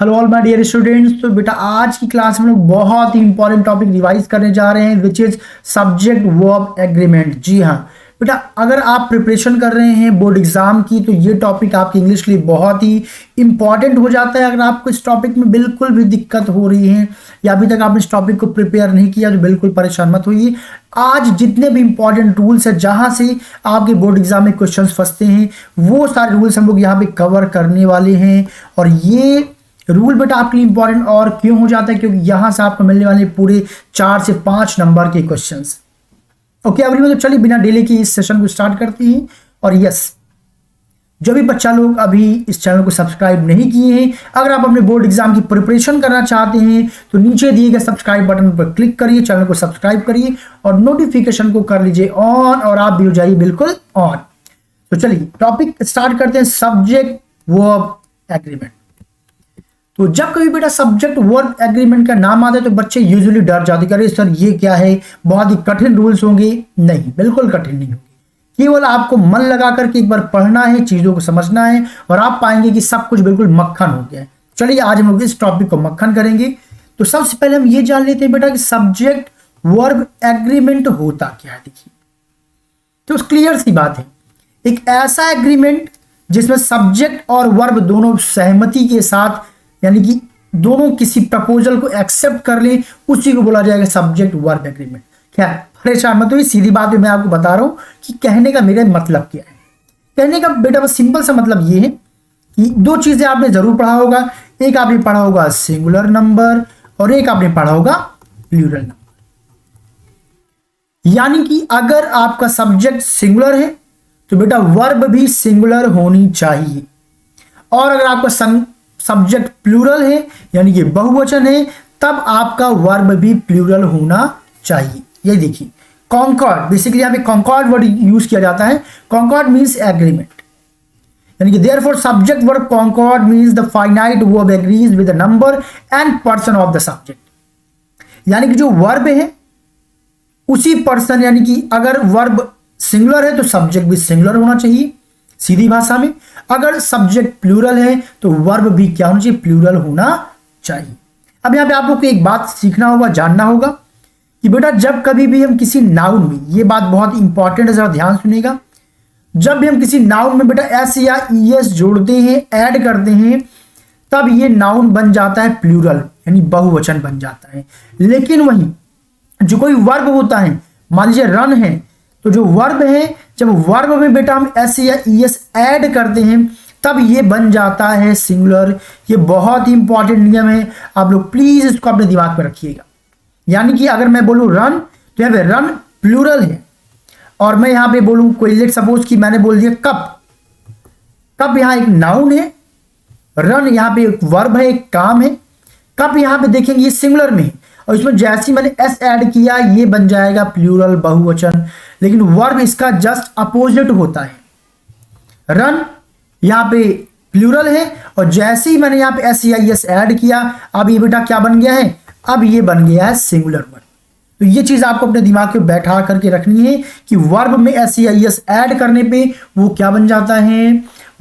Hello all my dear students. तो बेटा आज की क्लास में लोग बहुत ही इंपॉर्टेंट टॉपिक रिवाइज करने जा रहे हैं which is subject verb agreement. जी हाँ बेटा, अगर आप प्रिपरेशन कर रहे हैं बोर्ड एग्जाम की तो ये टॉपिक आपकी इंग्लिश के लिए बहुत ही इंपॉर्टेंट हो जाता है। अगर आपको इस टॉपिक में बिल्कुल भी दिक्कत हो रही है या अभी तक आपने इस टॉपिक को प्रिपेयर नहीं किया तो बिल्कुल परेशान मत होइए। आज जितने भी इंपॉर्टेंट रूल्स है जहां से आपके बोर्ड एग्जाम में क्वेश्चन फंसते हैं वो सारे रूल्स हम लोग यहाँ पे कवर करने वाले हैं। और ये रूल बेटा आपके लिए इंपॉर्टेंट और क्यों हो जाता है, क्योंकि यहां से आपको मिलने वाले पूरे 4 से 5 नंबर के क्वेश्चंस। ओके एवरीवन, तो चलिए बिना डिले की इस सेशन को स्टार्ट करते हैं। और यस, जो भी बच्चा लोग अभी इस चैनल को सब्सक्राइब नहीं किए हैं, अगर आप अपने बोर्ड एग्जाम की प्रिपरेशन करना चाहते हैं तो नीचे दिए गए सब्सक्राइब बटन पर क्लिक करिए, चैनल को सब्सक्राइब करिए और नोटिफिकेशन को कर लीजिए ऑन और आप भी हो जाइए बिल्कुल ऑन। तो चलिए टॉपिक स्टार्ट करते हैं, सब्जेक्ट वर्ब एग्रीमेंट। तो जब कभी बेटा सब्जेक्ट वर्ब एग्रीमेंट का नाम आता है तो बच्चे यूजुअली डर जाते हैं, अरे सर ये क्या है, बहुत ही कठिन रूल्स होंगे। नहीं, बिल्कुल कठिन नहीं होंगे, केवल आपको मन लगा करके एक बार पढ़ना है, चीजों को समझना है और आप पाएंगे कि सब कुछ बिल्कुल मक्खन हो गया है। चलिए आज हम लोग इस टॉपिक को मक्खन करेंगे। तो सबसे पहले हम ये जान लेते हैं बेटा कि सब्जेक्ट वर्ब एग्रीमेंट होता क्या है। देखिए, तो क्लियर सी बात है, एक ऐसा एग्रीमेंट जिसमें सब्जेक्ट और वर्ब दोनों सहमति के साथ, यानी कि दोनों किसी प्रपोजल को एक्सेप्ट कर ले, उसी को बोला जाएगा सब्जेक्ट वर्ब एग्रीमेंट। क्या परेशान मत होइए, सीधी बात है, मैं आपको बता रहा हूं कि कहने का मेरा मतलब क्या है। कहने का बेटा बस सिंपल सा मतलब ये है कि दो चीजें आपने जरूर पढ़ा होगा, एक आपने पढ़ा होगा सिंगुलर नंबर और एक आपने पढ़ा होगा प्लूरल नंबर। यानी कि अगर आपका सब्जेक्ट सिंगुलर है तो बेटा वर्ब भी सिंगुलर होनी चाहिए, और अगर आपका सब्जेक्ट प्लूरल है यानी कि बहुवचन है तब आपका वर्ब भी प्लूरल होना चाहिए। ये देखिए कॉन्कॉर्ड, बेसिकली यहां पे कॉन्कॉर्ड वर्ड यूज किया जाता है। कॉन्कॉर्ड मींस एग्रीमेंट, यानी कि therefore subject verb concord means the finite verb agrees with the number and person of the subject. यानी कि जो वर्ब है उसी पर्सन, यानी कि अगर वर्ब सिंगुलर है तो सब्जेक्ट भी सिंगुलर होना चाहिए सीधी भाषा में, अगर सब्जेक्ट प्लूरल है तो वर्ब भी क्या होना चाहिए, प्लूरल होना चाहिए। अब यहां पे आप लोग को एक बात सीखना होगा, जानना होगा कि बेटा जब कभी भी हम किसी नाउन में, ये बात बहुत इंपॉर्टेंट है, जरा ध्यान सुनिएगा, जब भी हम किसी नाउन में बेटा एस या ईएस जोड़ते हैं, ऐड करते हैं, तब ये नाउन बन जाता है प्लूरल, यानी बहुवचन बन जाता है। लेकिन वहीं जो कोई वर्ब होता है, मान लीजिए रन है, तो जो वर्ब है, जब वर्ब में बेटा हम एस या ईएस ऐड करते हैं तब ये बन जाता है सिंगुलर। ये बहुत ही इंपॉर्टेंट नियम है, आप लोग प्लीज इसको अपने दिमाग में रखिएगा। यानी कि अगर मैं बोलूं रन तो यहां पे रन प्लूरल है, और मैं यहां पे बोलूं कोई, लेट सपोज कि मैंने बोल दिया कप, कप यहां एक नाउन है, रन यहां पे एक वर्ब है, एक काम है। कप यहां पे देखेंगे ये सिंगुलर में है और इसमें जैसे मैंने एस ऐड किया ये बन जाएगा प्लूरल बहुवचन, लेकिन वर्ब इसका जस्ट अपोजिट होता है। रन यहां पे प्लूरल है और जैसे ही मैंने यहां पे एस या एस ऐड किया, अब ये बेटा क्या बन गया है, अब ये बन गया है सिंगुलर वर्ब। तो ये चीज आपको अपने दिमाग में बैठा करके रखनी है कि वर्ब में एस या एस ऐड करने पे वो क्या बन जाता है,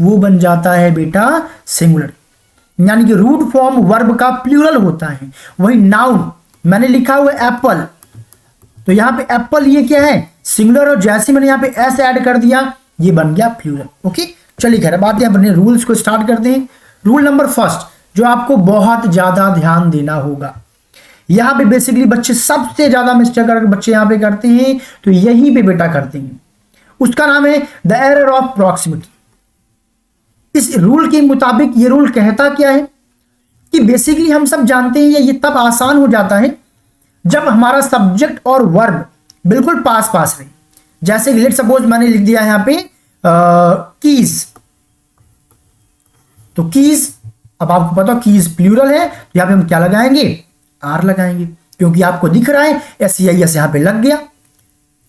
वो बन जाता है बेटा सिंगुलर, यानी कि रूट फॉर्म वर्ब का प्लूरल होता है। वही नाउन मैंने लिखा हुआ एप्पल, तो यहां पे एप्पल ये क्या है, सिंगुलर, और जैसे मैंने यहां पे एस ऐड कर दिया ये बन गया प्लूरल। ओके चलिए खैर बात है, अपने रूल्स को स्टार्ट करते हैं। रूल नंबर फर्स्ट जो आपको बहुत ज्यादा ध्यान देना होगा, यहां पे बेसिकली बच्चे सबसे ज्यादा मिस्टेक अगर बच्चे यहां पे करते हैं तो यहीं पे बेटा करते हैं, उसका नाम है द एरर ऑफ प्रॉक्सिमिटी। इस रूल के मुताबिक ये रूल कहता क्या है कि बेसिकली हम सब जानते हैं ये तब आसान हो जाता है जब हमारा सब्जेक्ट और वर्ब बिल्कुल पास पास रहे। जैसे लेट सपोज मैंने लिख दिया यहां पे कीज, तो कीज, अब आपको पता कीज प्लूरल है तो यहां पे हम क्या लगाएंगे, आर लगाएंगे, क्योंकि आपको दिख रहा है एस या एस यहां पे लग गया,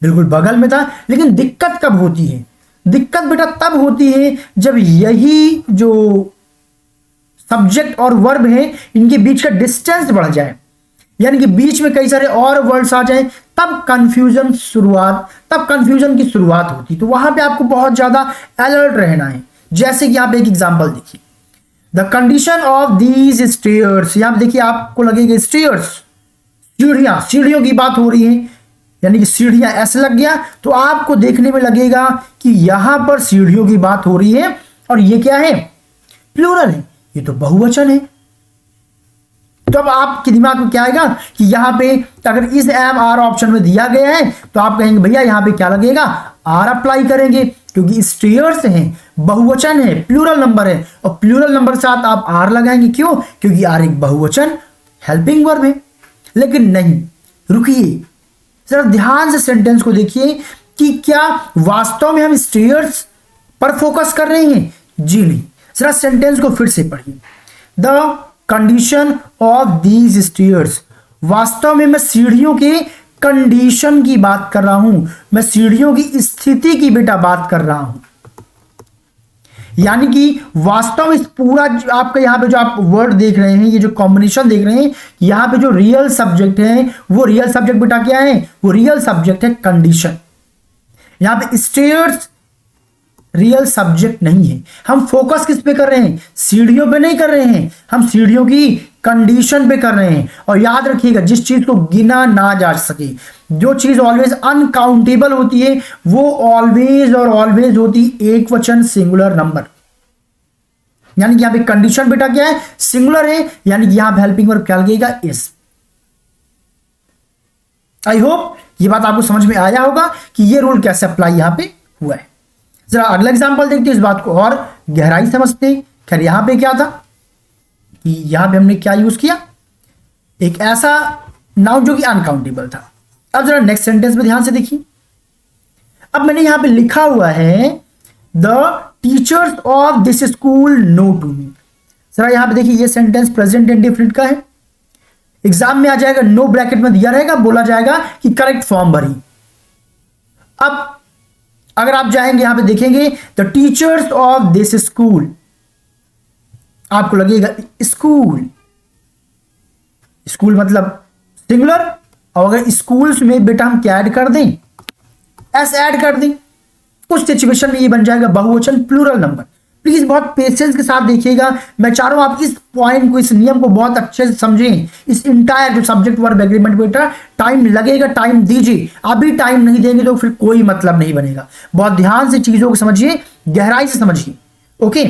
बिल्कुल बगल में था। लेकिन दिक्कत कब होती है, दिक्कत बेटा तब होती है जब यही जो सब्जेक्ट और वर्ब है इनके बीच का डिस्टेंस बढ़ जाए, यानी कि बीच में कई सारे और वर्ड्स आ जाएं, तब कंफ्यूजन की शुरुआत होती। तो वहां पे आपको बहुत ज्यादा अलर्ट रहना है। जैसे कि यहां पे एक एग्जांपल देखिए, the condition of these stairs, यहां पे देखिए आपको लगेगा स्टेयर्स, सीढ़ियां, सीढ़ियों की बात हो रही है, यानी कि सीढ़ियां ऐसे लग गया तो आपको देखने में लगेगा कि यहां पर सीढ़ियों की बात हो रही है और ये क्या है, प्लूरल है, ये तो बहुवचन है। तो अब आपके दिमाग में क्या आएगा कि यहां पे अगर इस एम आर ऑप्शन में दिया गया है तो आप कहेंगे भैया यहां पे क्या लगेगा, आर अप्लाई करेंगे, क्योंकि स्टेयर्स हैं, बहुवचन है, प्लूरल नंबर है, और प्लूरल नंबर के साथ आप आर लगाएंगे, क्यों, क्योंकि आर एक बहुवचन हेल्पिंग वर्ब है। लेकिन नहीं, रुकिए जरा ध्यान से सेंटेंस को देखिए कि क्या वास्तव में हम स्टेयर्स पर फोकस कर रहे हैं, जी नहीं। जरा सेंटेंस को फिर से पढ़िए, the condition of these stairs, वास्तव में मैं सीढ़ियों के कंडीशन की बात कर रहा हूं, मैं सीढ़ियों की स्थिति की बेटा बात कर रहा हूं। यानी कि वास्तव में इस पूरा आपका यहां पे जो आप वर्ड देख रहे हैं, ये जो कॉम्बिनेशन देख रहे हैं, यहां पे जो रियल सब्जेक्ट है वो रियल सब्जेक्ट बेटा क्या है, वो रियल सब्जेक्ट है कंडीशन। यहां पे स्टेयर्स रियल सब्जेक्ट नहीं है। हम फोकस किस पे कर रहे हैं, सीढ़ियों पे नहीं कर रहे हैं, हम सीढ़ियों की कंडीशन पे कर रहे हैं। और याद रखिएगा, जिस चीज को गिना ना जा सके, जो चीज ऑलवेज अनकाउंटेबल होती है, वो ऑलवेज और ऑलवेज होती एक वचन सिंगुलर नंबर। यानी कि यहां पे कंडीशन बेटा क्या है, सिंगुलर है, यानी कि यहां पे हेल्पिंग वर्ब क्या लगेगा, इज। आई होप ये बात आपको समझ में आया होगा कि ये रूल कैसे अप्लाई यहां पे हुआ है। जरा अगला एग्जांपल देखते हैं, इस बात को और गहराई समझते हैं। खैर यहां पे क्या था कि यहां पे हमने क्या यूज किया, एक ऐसा नाउन जो कि अनकाउंटेबल था। अब जरा नेक्स्ट सेंटेंस में ध्यान से देखिए, अब मैंने यहां पे लिखा हुआ है the teachers of this school know to me. जरा यहां पे देखिए, ये सेंटेंस प्रेजेंट इंडेफिनिट का है। एग्जाम में आ जाएगा, नो ब्रैकेट में दिया रहेगा, बोला जाएगा कि करेक्ट फॉर्म भरी। अब अगर आप जाएंगे यहां पे देखेंगे the teachers of this school, आपको लगेगा स्कूल, स्कूल मतलब सिंगुलर, और अगर स्कूल्स में बेटा हम क्या ऐड कर दें, एस ऐड कर दें, उस सिचुएशन में ये बन जाएगा बहुवचन प्लूरल नंबर। प्लीज बहुत पेशेंस के साथ देखिएगा, मैं चाह रहा हूं आप इस पॉइंट को, इस नियम को बहुत अच्छे से समझें। इस इंटायर जो सब्जेक्ट वर्ब एग्रीमेंट बेटा टाइम लगेगा, टाइम दीजिए, अभी टाइम नहीं देंगे तो फिर कोई मतलब नहीं बनेगा। बहुत ध्यान से चीजों को समझिए, गहराई से समझिए। ओके,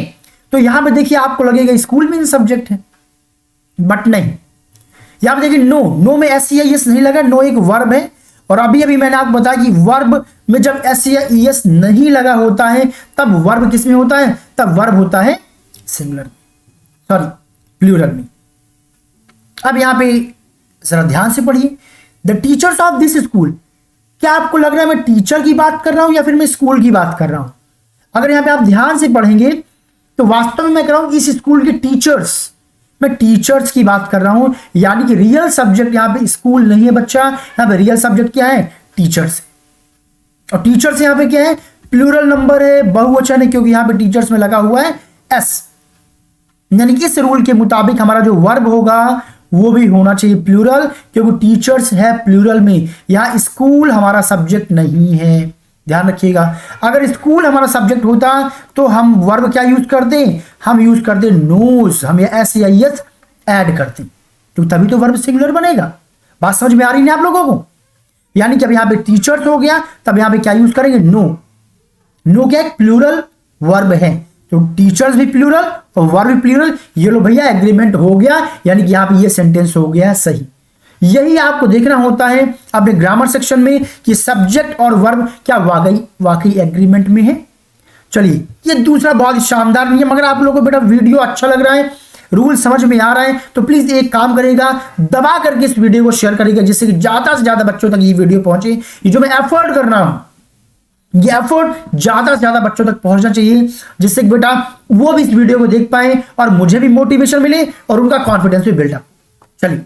तो यहां पे देखिए आपको लगेगा स्कूल में सब्जेक्ट है, बट नहीं। यहां पे देखिए नो, नो में एस या यस नहीं लगा, नो एक वर्ब है, और अभी अभी मैंने आपको बताया कि वर्ब में जब एस या ईएस नहीं लगा होता है तब वर्ब किस में होता है, तब वर्ब होता है सिंगुलर, सॉरी प्लूरल में। अब यहां पे जरा ध्यान से पढ़िए, the teachers of this school, क्या आपको लग रहा है मैं टीचर की बात कर रहा हूं या फिर मैं स्कूल की बात कर रहा हूं? अगर यहां पे आप ध्यान से पढ़ेंगे तो वास्तव में मैं कह रहा हूं इस स्कूल के टीचर्स, मैं टीचर्स की बात कर रहा हूं, यानी कि रियल सब्जेक्ट यहां पे स्कूल नहीं है बच्चा, यहां पे रियल सब्जेक्ट क्या है, टीचर्स। और टीचर्स यहां पे क्या है, प्लूरल नंबर है, बहुवचन है, क्योंकि यहां पे टीचर्स में लगा हुआ है एस। यानी कि इस रूल के मुताबिक हमारा जो वर्ब होगा वो भी होना चाहिए प्लूरल, क्योंकि टीचर्स है प्लूरल में, यहां स्कूल हमारा सब्जेक्ट नहीं है। ध्यान रखिएगा, अगर स्कूल हमारा सब्जेक्ट होता तो हम वर्ब क्या यूज करते, हम यूज करते नोज, हम एस या एस ऐड करते, तो तभी तो वर्ब सिंगुलर बनेगा। बात समझ में आ रही है आप लोगों को? यानी कि अब यहां पे टीचर्स हो गया, तब यहां पे क्या यूज करेंगे, नो। नो क्या एक प्लूरल वर्ब है, तो टीचर्स भी प्लूरल और वर्ब भी प्लूरल। ये लो भैया एग्रीमेंट हो गया, यानी कि यहां पे ये सेंटेंस हो गया सही। यही आपको देखना होता है अपने ग्रामर सेक्शन में कि सब्जेक्ट और वर्ब क्या वाकई एग्रीमेंट में है। चलिए, ये दूसरा बहुत ही शानदार नियम। अगर आप लोगों को बेटा वीडियो अच्छा लग रहा है, रूल समझ में आ रहा है, तो प्लीज एक काम करेगा, दबा करके इस वीडियो को शेयर करेगा, जिससे कि ज्यादा से ज्यादा बच्चों तक ये वीडियो पहुंचे। ये जो मैं एफर्ट कर रहा हूं, ये एफर्ट ज्यादा से ज्यादा बच्चों तक पहुंचना चाहिए, जिससे बेटा वो भी इस वीडियो को देख पाए और मुझे भी मोटिवेशन मिले और उनका कॉन्फिडेंस भी बिल्डअप। चलिए,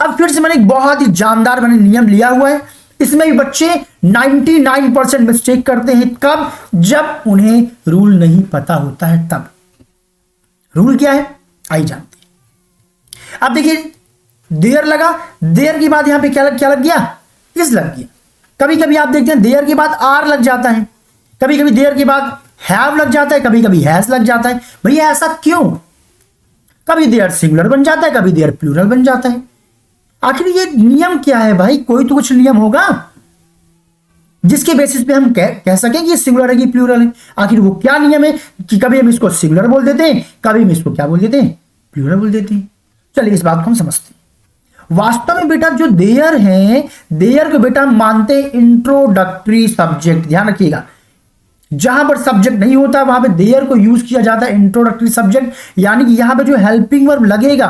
अब फिर से मैंने एक बहुत ही जानदार नियम लिया हुआ है। इसमें भी बच्चे 99% मिस्टेक करते हैं, कब, जब उन्हें रूल नहीं पता होता है तब। रूल क्या है आइए जानते हैं। अब देखिए, देयर लगा, देयर के बाद यहां पे क्या लग गया, इस लग गया। कभी कभी आप देखते हैं देयर के बाद आर लग जाता है, कभी कभी देयर के बाद हैव लग जाता है, कभी कभी हैज लग जाता है। भैया ऐसा क्यों? कभी देयर सिंगुलर बन जाता है, कभी देयर प्लूरल बन जाता है। आखिर ये नियम क्या है भाई? कोई तो कुछ नियम होगा जिसके बेसिस पे हम कह सकें कि ये सिंगुलर है कि प्लूरल है। आखिर वो क्या नियम है कि कभी हम इसको सिंगुलर बोल देते हैं, कभी हम इसको क्या बोल देते हैं, प्लूरल बोल देते हैं। चलिए इस बात को हम समझते हैं। वास्तव में बेटा जो देयर है, देयर को बेटा हम मानते हैं इंट्रोडक्टरी सब्जेक्ट। ध्यान रखिएगा, जहां पर सब्जेक्ट नहीं होता वहां पे देयर को यूज किया जाता है इंट्रोडक्टरी सब्जेक्ट। यानी कि यहां पे जो हेल्पिंग वर्ब लगेगा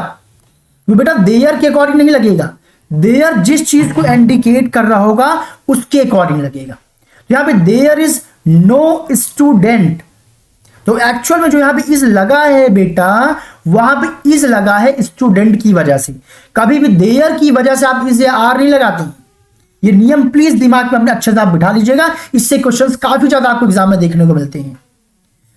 वो बेटा देयर के अकॉर्डिंग नहीं लगेगा, देयर जिस चीज को इंडिकेट कर रहा होगा उसके अकॉर्डिंग लगेगा। तो यहां पे देयर इज नो स्टूडेंट, तो एक्चुअल में जो यहां पे इज लगा है बेटा, वहां पे इज लगा है स्टूडेंट की वजह से। कभी भी देयर की वजह से आप इज या आर नहीं लगाते। ये नियम प्लीज दिमाग में अपने अच्छे से आप बिठा लीजिएगा, इससे क्वेश्चंस काफी ज्यादा आपको एग्जाम में देखने को मिलते हैं।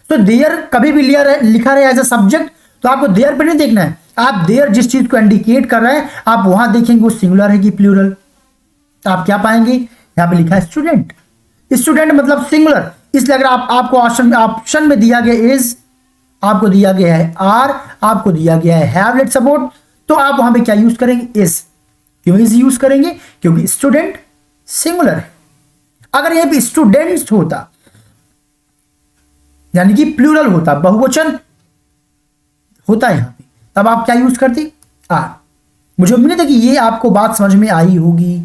तो देयर कभी भी लिखा रहे एज ए सब्जेक्ट, तो आपको देयर पे नहीं देखना है, आप देयर जिस चीज को इंडिकेट कर रहे हैं आप वहां देखेंगे वो सिंगुलर है कि प्लूरल। तो आप क्या पाएंगे, यहां पे लिखा है स्टूडेंट, स्टूडेंट मतलब सिंगुलर। इसलिए अगर आपको ऑप्शन में दिया गया इज, आपको दिया गया है आर, आपको दिया गया है हैव लेट सपोर्ट, तो आप वहां पे क्या यूज करेंगे, इज। क्यों इज यूज करेंगे, क्योंकि स्टूडेंट सिंगुलर है। अगर यहां पे स्टूडेंट्स होता यानी कि प्लूरल होता, बहुवचन होता है यहां पे, तब आप क्या यूज करते, आर। मुझे उम्मीद है कि ये आपको बात समझ में आई होगी।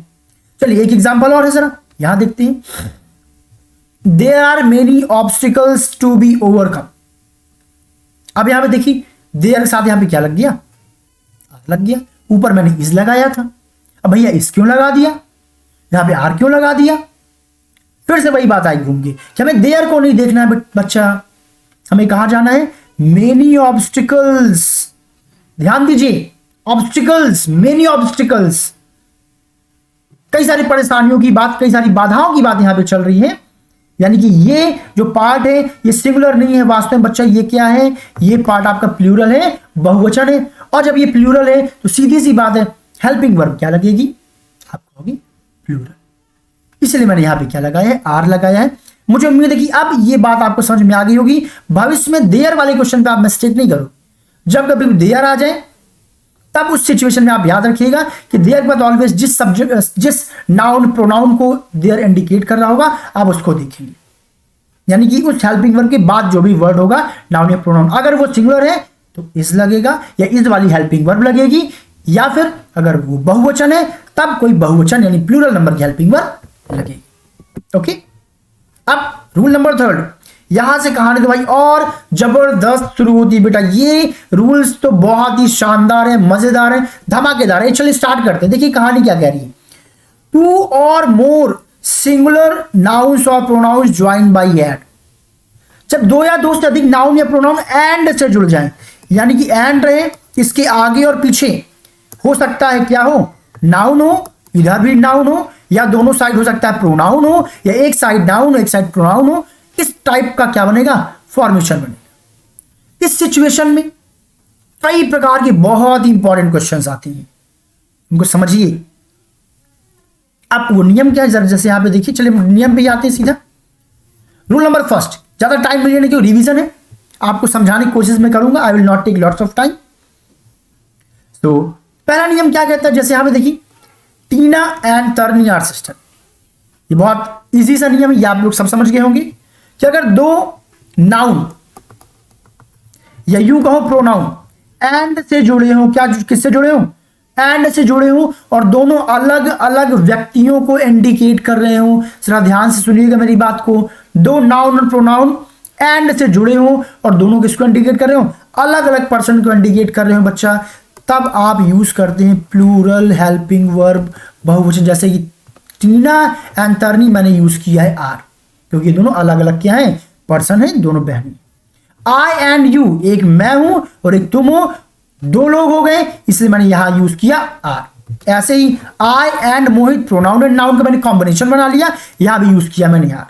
चलिए एक एग्जांपल और है, जरा यहां देखते हैं। There are many obstacles to be overcome. अब यहां पे देखिए देयर के साथ यहां पे क्या लग गया, आर लग गया। ऊपर मैंने इज लगाया था, अब भैया इस क्यों लगा दिया, यहां पे आर क्यों लगा दिया। फिर से वही बात आई घूम के कि हमें देयर को नहीं देखना है बच्चा, हमें कहां जाना है, मेनी ऑब्स्टिकल्स। ध्यान दीजिए, ऑब्स्टिकल्स, मेनी ऑब्स्टिकल्स, कई सारी परेशानियों की बात, कई सारी बाधाओं की बात यहां पे चल रही है। यानी कि ये जो पार्ट है ये सिंगुलर नहीं है वास्तव में बच्चा, ये क्या है, ये पार्ट आपका प्लूरल है, बहुवचन है। और जब ये प्लूरल है तो सीधी सी बात है हेल्पिंग वर्ब क्या लगेगी, आपको होगी प्लूरल। इसलिए मैंने यहां पे क्या लगाया है, आर लगाया है। मुझे उम्मीद है कि अब ये बात आपको समझ में आ गई होगी। भविष्य में देयर वाले क्वेश्चन पे आप मिस्टेक नहीं करो। जब कभी देयर आ जाए तब उस सिचुएशन में आप याद रखिएगा कि देयर के बाद ऑलवेज जिस सब्जेक्ट, जिस नाउन प्रोनाउन को देयर इंडिकेट कर रहा होगा आप उसको देखेंगे। यानी कि उस हेल्पिंग वर्ब के बाद जो भी वर्ड होगा नाउन या प्रोनाउन, अगर वो सिंगुलर है तो इज लगेगा या इज वाली हेल्पिंग वर्ब लगेगी, या फिर अगर वो बहुवचन है तब कोई बहुवचन यानी प्लूरल नंबर की हेल्पिंग वर्ब लगेगी। ओके, अब रूल नंबर 3, यहां से कहानी तो भाई और जबरदस्त शुरू होती है बेटा। ये रूल्स तो बहुत ही शानदार है, मजेदार है, धमाकेदार है। चलिए स्टार्ट करते हैं। देखिए कहानी क्या कह रही है, 2 और मोर सिंगुलर नाउन्स और प्रोनाउंस ज्वाइन बाय एड। जब 2 या 2 से अधिक नाउन या प्रोनाउन एंड से जुड़ जाएं, यानी कि एंड रहे इसके आगे और पीछे, हो सकता है क्या हो, नाउन हो, इधर भी नाउन हो, या दोनों साइड हो सकता है प्रोनाउन हो, या एक साइड नाउन हो एक साइड प्रोनाउन हो, इस टाइप का क्या बनेगा, फॉर्मेशन बनेगा। इस सिचुएशन में कई प्रकार के बहुत ही इंपॉर्टेंट क्वेश्चंस आते हैं, उनको समझिए। अब वो नियम क्या है जरा, जैसे यहां पे देखिए, चलिए नियम पे आते हैं सीधा। रूल नंबर 1, ज्यादा टाइम नहीं लेने की, रिवीजन है, आपको समझाने की कोशिश में करूंगा। I will not take lots of time. तो पहला नियम क्या कहता है, जैसे यहां पे देखिए, टीना एंड तरनी आर सिस्टर। ये बहुत इजी सा नियम है, ये आप लोग सब समझ गए होंगे कि अगर 2 नाउन या यूं कहो प्रोनाउन एंड से जुड़े हो, क्या किससे जुड़े हो, एंड से जुड़े हो, और दोनों अलग अलग व्यक्तियों को इंडिकेट कर रहे हो। जरा ध्यान से सुनिएगा मेरी बात को। 2 नाउन और प्रोनाउन एंड से जुड़े हो और दोनों किसको इंडिकेट कर रहे हो, अलग अलग पर्सन को इंडिकेट कर रहे हो बच्चा, तब आप यूज करते हैं प्लूरल हेल्पिंग वर्ब बहुवचन। जैसे कि टीना एंड तरनी मैंने यूज किया है आर, क्योंकि दोनों अलग अलग क्या है, पर्सन है, दोनों बहन। आई एंड यू, एक मैं हूं और एक तुम हो, 2 लोग हो गए, इसलिए मैंने यहां यूज किया आर। ऐसे ही I and Mohit pronoun and noun का मैंने कॉम्बिनेशन बना लिया, यहां भी यूज किया मैंने आर।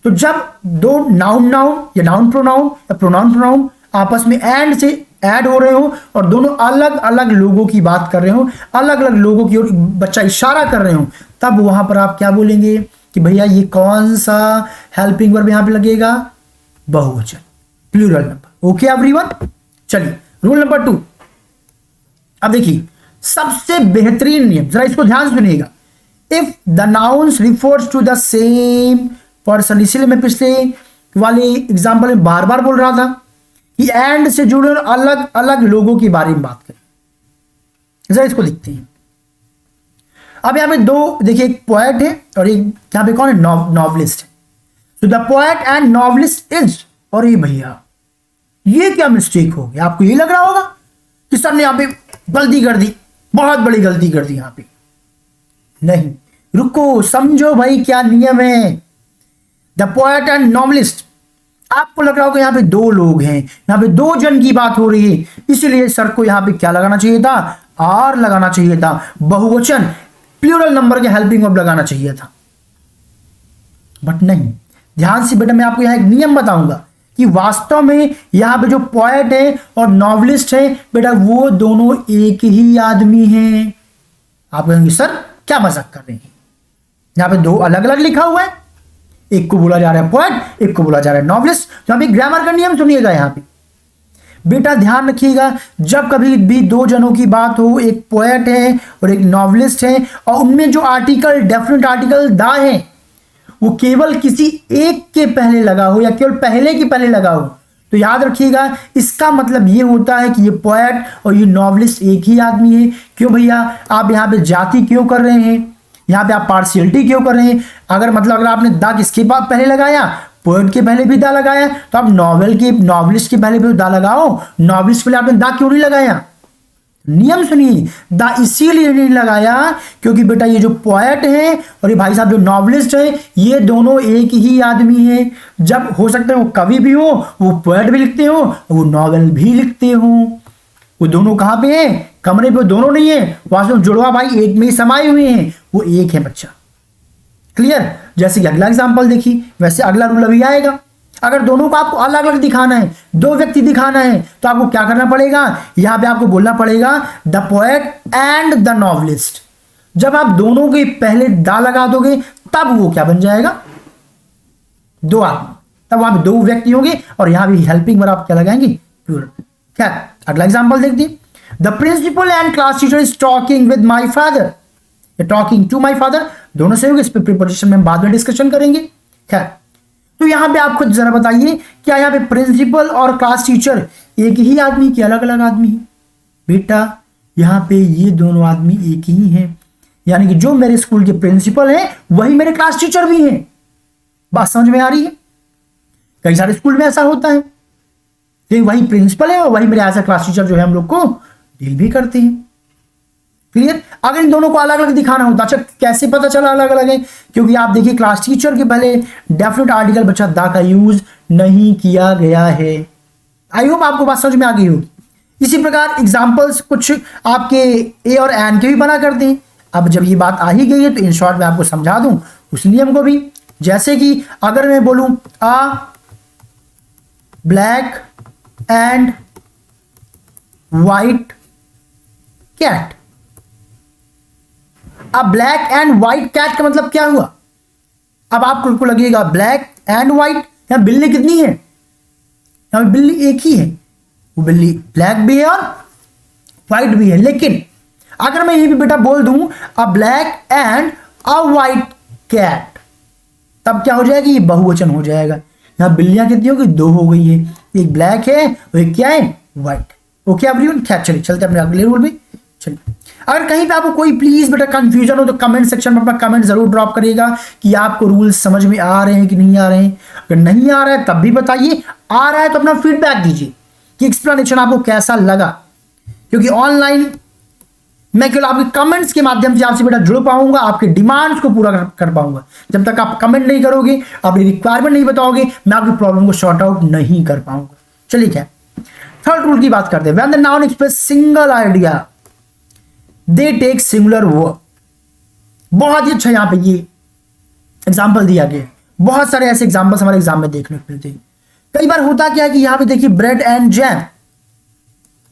तो जब 2 नाउन नाउन या नाउन प्रोनाउन या प्रोनाउन प्रोनाउन आपस में एंड से ऐड हो रहे हो और दोनों अलग अलग लोगों की बात कर रहे हो, अलग अलग लोगों की ओर बच्चा इशारा कर रहे हो, तब वहां पर आप क्या बोलेंगे कि भैया ये कौन सा हेल्पिंग वर्ब यहां पे लगेगा, बहुवचन, प्लूरल नंबर। ओके एवरीवन, चलिए रूल नंबर 2, अब देखिए सबसे बेहतरीन नियम, जरा इसको ध्यान से सुनिएगा। If the nouns refers to the same person, इसीलिए मैं पिछले वाले एग्जाम्पल में बार बार बोल रहा था कि एंड से जुड़े अलग अलग लोगों के बारे में बात करें। जरा इसको देखते हैं। अब यहां पे दो देखिए, एक पोएट है और एक यहां पे कौन है, नॉवलिस्ट है। तो the poet and novelist is, और ये भैया ये क्या मिस्टेक हो गया, आपको ये लग रहा होगा कि सर ने यहां पे गलती कर दी, बहुत बड़ी गलती कर दी यहां पे। नहीं, रुको समझो भाई क्या नियम है। द पोएट एंड नॉवलिस्ट, आपको लग रहा होगा यहां पे दो लोग हैं, यहां पे दो जन की बात हो रही है, इसलिए सर को यहां पे क्या लगाना चाहिए था, आर लगाना चाहिए था, बहुवचन प्लूरल नंबर के हेल्पिंग वर्ब लगाना चाहिए था, बट नहीं। ध्यान से बेटा मैं आपको यहां एक नियम बताऊंगा कि वास्तव में यहां पे जो पोएट है और नॉवलिस्ट है बेटा वो दोनों एक ही आदमी हैं। आप कहेंगे सर क्या मजाक कर रहे हैं, यहां पे दो अलग अलग लिखा हुआ है, एक को बोला जा रहा है पोएट, एक को बोला जा रहा है नॉवलिस्ट। तो अभी ग्रामर का नियम सुनिएगा यहां पे बेटा, ध्यान रखिएगा जब कभी भी दो जनों की बात हो, एक पोएट है और एक नॉवलिस्ट है, और उनमें जो आर्टिकल डेफिनेट आर्टिकल द है वो केवल किसी एक के पहले लगा हो या केवल पहले के पहले लगा हो, तो याद रखिएगा इसका मतलब ये होता है कि ये पोएट और ये नॉवलिस्ट एक ही आदमी है। क्यों भैया, आप यहाँ पे जाति क्यों कर रहे हैं, यहाँ पे आप पार्शियलिटी क्यों कर रहे हैं? अगर मतलब अगर आपने दा किसके बाद पहले लगाया, पोएट के पहले भी दा लगाया, तो आप नॉवलिस्ट के पहले भी दा लगाओ। नॉवलिस्ट पहले आपने दा क्यों नहीं लगाया? नियम सुनिए, दा इसीलिए नहीं लगाया क्योंकि बेटा ये जो पोएट है और ये भाई साहब जो नॉवलिस्ट है ये दोनों एक ही आदमी है। जब हो सकता है वो कवि भी हो, वो पोएट भी लिखते हो, वो नॉवेल भी लिखते हो, वो दोनों कहां पे है, कमरे पे दोनों नहीं है, वास्तव में जुड़वा भाई एक में ही समाये हुए हैं, वो एक है बच्चा। क्लियर? जैसे कि अगला एग्जांपल देखिए, वैसे अगला रूल अभी आएगा। अगर दोनों को आपको अलग अलग दिखाना है, दो व्यक्ति दिखाना है, तो आपको क्या करना पड़ेगा, यहां पे आपको बोलना पड़ेगा the poet and the novelist. जब आप दोनों के पहले दा लगा दोगे तब वो क्या बन जाएगा, दो आदमी, तब वहां पे दो व्यक्ति होंगे और यहां भी हेल्पिंग वर्ब आप क्या लगाएंगे, प्लूरल। क्या अगला एग्जांपल देखिए, the principal and class teacher is talking with my father, talking to my father, दोनों से होगा, इस पर प्रिपोजिशन में बाद में डिस्कशन करेंगे। खैर, तो यहां पे आप खुद जरा बताइए क्या यहां पे प्रिंसिपल और क्लास टीचर एक ही आदमी के अलग अलग आदमी है? बेटा यहां पे ये दोनों आदमी एक ही हैं, यानी कि जो मेरे स्कूल के प्रिंसिपल हैं वही मेरे क्लास टीचर भी हैं। बात समझ में आ रही है? कई सारे स्कूल में ऐसा होता है कि वही प्रिंसिपल है और वही मेरे एज ए क्लास टीचर जो है हम लोग को डील भी करते हैं। क्लियर? अगर इन दोनों को अलग अलग दिखाना होता, अच्छा कैसे पता चला अलग अलग है? क्योंकि आप देखिए क्लास टीचर के पहले डेफिनेट आर्टिकल बच्चा दा का यूज नहीं किया गया है। आई होप आपको बात समझ में आ गई होगी। इसी प्रकार एग्जांपल्स कुछ आपके ए और एन के भी बना करते हैं। अब जब ये बात आ ही गई है तो इन शॉर्ट में आपको समझा दूं उस नियम को भी। जैसे कि अगर मैं बोलूं a black and white cat, अब ब्लैक एंड व्हाइट कैट का मतलब क्या हुआ? अब आपको लगेगा ब्लैक एंड व्हाइट, यहां बिल्ली कितनी है, यहां बिल्ली एक ही है, वो बिल्ली ब्लैक भी है और व्हाइट भी है। लेकिन अगर मैं ये भी बेटा बोल दूं a black and a white cat, तब क्या हो जाएगा, ये बहुवचन हो जाएगा। यहां बिल्लियां कितनी होगी, दो हो गई है, एक ब्लैक है और एक क्या है, व्हाइट। ओके एवरीवन, खैर चलिए चलते अपने अगले रूल में। चलिए, अगर कहीं पे आपको कोई प्लीज बेटा कंफ्यूजन हो तो कमेंट सेक्शन में अपना कमेंट जरूर ड्रॉप करिएगा कि आपको रूल्स समझ में आ रहे हैं कि नहीं आ रहे हैं। अगर नहीं आ रहा है तब भी बताइए, आ रहा है तो अपना फीडबैक दीजिए कि एक्सप्लेनेशन आपको कैसा लगा। क्योंकि ऑनलाइन मैं केवल आपके कमेंट्स के माध्यम से आपसे बेटा जुड़ पाऊंगा, आपके डिमांड्स को पूरा कर पाऊंगा। जब तक आप कमेंट नहीं करोगे, अपनी रिक्वायरमेंट नहीं बताओगे, मैं आपकी प्रॉब्लम को सॉर्ट आउट नहीं कर पाऊंगा। चलिए क्या थर्ड रूल की बात करते हैं। When the noun express single idea they take singular verb. बहुत ही अच्छा यहां पे ये एग्जांपल दिया गया। बहुत सारे ऐसे एग्जांपल्स हमारे एग्जाम में देखने को मिलते हैं। कई बार होता क्या है कि यहां पे देखिए ब्रेड एंड जैम,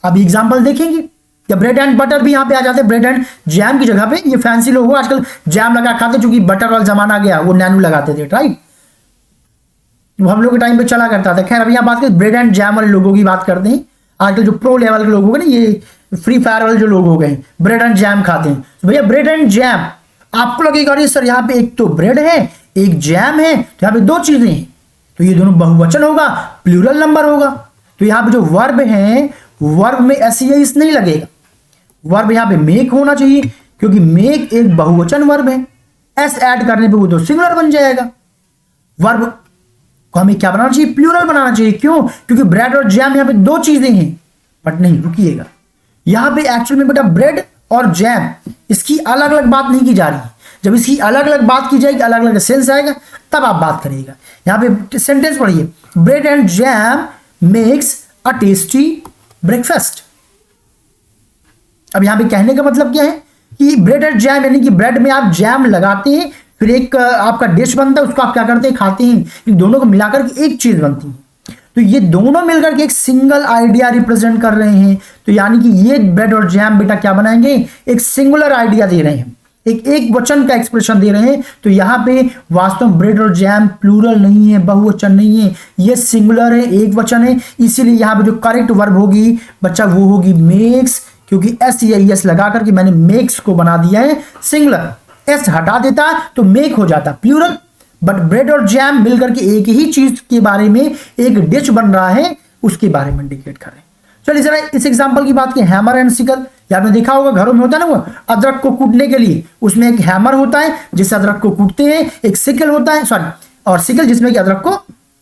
अब एग्जांपल देखेंगे या ब्रेड एंड बटर भी यहां पे आ जाते हैं। ब्रेड एंड जैम की जगह पे ये फैंसी लोग आजकल जैम लगा खाते, चूंकि बटर वाला जमाना गया, वो नैनो लगाते थे, राइट? वो हम लोग के टाइम पे चला करता था। खैर अभी यहां बात करें ब्रेड एंड जैम वाले लोगों की बात करते हैं। आजकल जो प्रो लेवल के लोग हो गए ना, ये फ्री फायर वाले जो लोग हो गए, ब्रेड एंड जैम खाते हैं, तो भैया ब्रेड एंड जैम आपको लगेगा अरे सर यहाँ पे एक तो ब्रेड है एक जैम है, तो यहाँ पे दो चीजें हैं, तो ये दोनों बहुवचन होगा, प्लूरल नंबर होगा। तो यहाँ पे जो वर्ब है, वर्ब में एस नहीं लगेगा, वर्ब यहाँ पे मेक होना चाहिए, क्योंकि मेक एक बहुवचन वर्ब है, एस ऐड करने पे वो तो सिंगुलर बन जाएगा। वर्ब को हमें क्या बनाना चाहिए, प्लूरल बनाना चाहिए। क्यों? क्योंकि ब्रेड और जैम यहाँ पे दो चीजें हैं। बट नहीं, रुकिएगा, यहाँ पे एक्चुअल में बेटा ब्रेड और जैम इसकी अलग अलग बात नहीं की जा रही है। जब इसकी अलग अलग बात की जाएगी, अलग अलग सेंस आएगा, तब आप बात करिएगा। यहाँ पे सेंटेंस पढ़िए, bread and jam makes a tasty breakfast. अब यहाँ पे कहने का मतलब क्या है कि ब्रेड एंड जैम यानी कि ब्रेड में आप जैम लगाते हैं, फिर एक आपका डिश बनता है, उसको आप क्या करते हैं, खाते हैं। इन दोनों को मिलाकर के एक चीज बनती है। तो ये दोनों मिलकर के एक सिंगल आइडिया रिप्रेजेंट कर रहे हैं। तो यानी कि ये ब्रेड और जैम बेटा क्या बनाएंगे, एक सिंगुलर आइडिया दे रहे हैं, एक वचन का एक्सप्रेशन दे रहे हैं। तो यहाँ पे वास्तव में ब्रेड और जैम प्लूरल नहीं है, बहुवचन नहीं है, ये सिंगुलर है, एक वचन है। इसीलिए यहाँ पे जो करेक्ट वर्ब होगी बच्चा वो होगी मेक्स, क्योंकि एस लगा करके मैंने मेक्स को बना दिया है सिंगुलर। एस हटा देता तो मेक हो जाता प्लूरल। बट ब्रेड और जैम मिलकर के एक ही चीज के बारे में एक डिश बन रहा है, उसके बारे में इंडिकेट कर रहे हैं। चलिए जरा इस एग्जांपल की बात की, हैमर एंड सिकल। आपने देखा होगा घरों में होता है ना, वो अदरक को कूटने के लिए उसमें एक हैमर होता है जिससे अदरक को कूटते हैं, एक सिकल होता है, सॉरी, और सिकल जिसमें कि अदरक को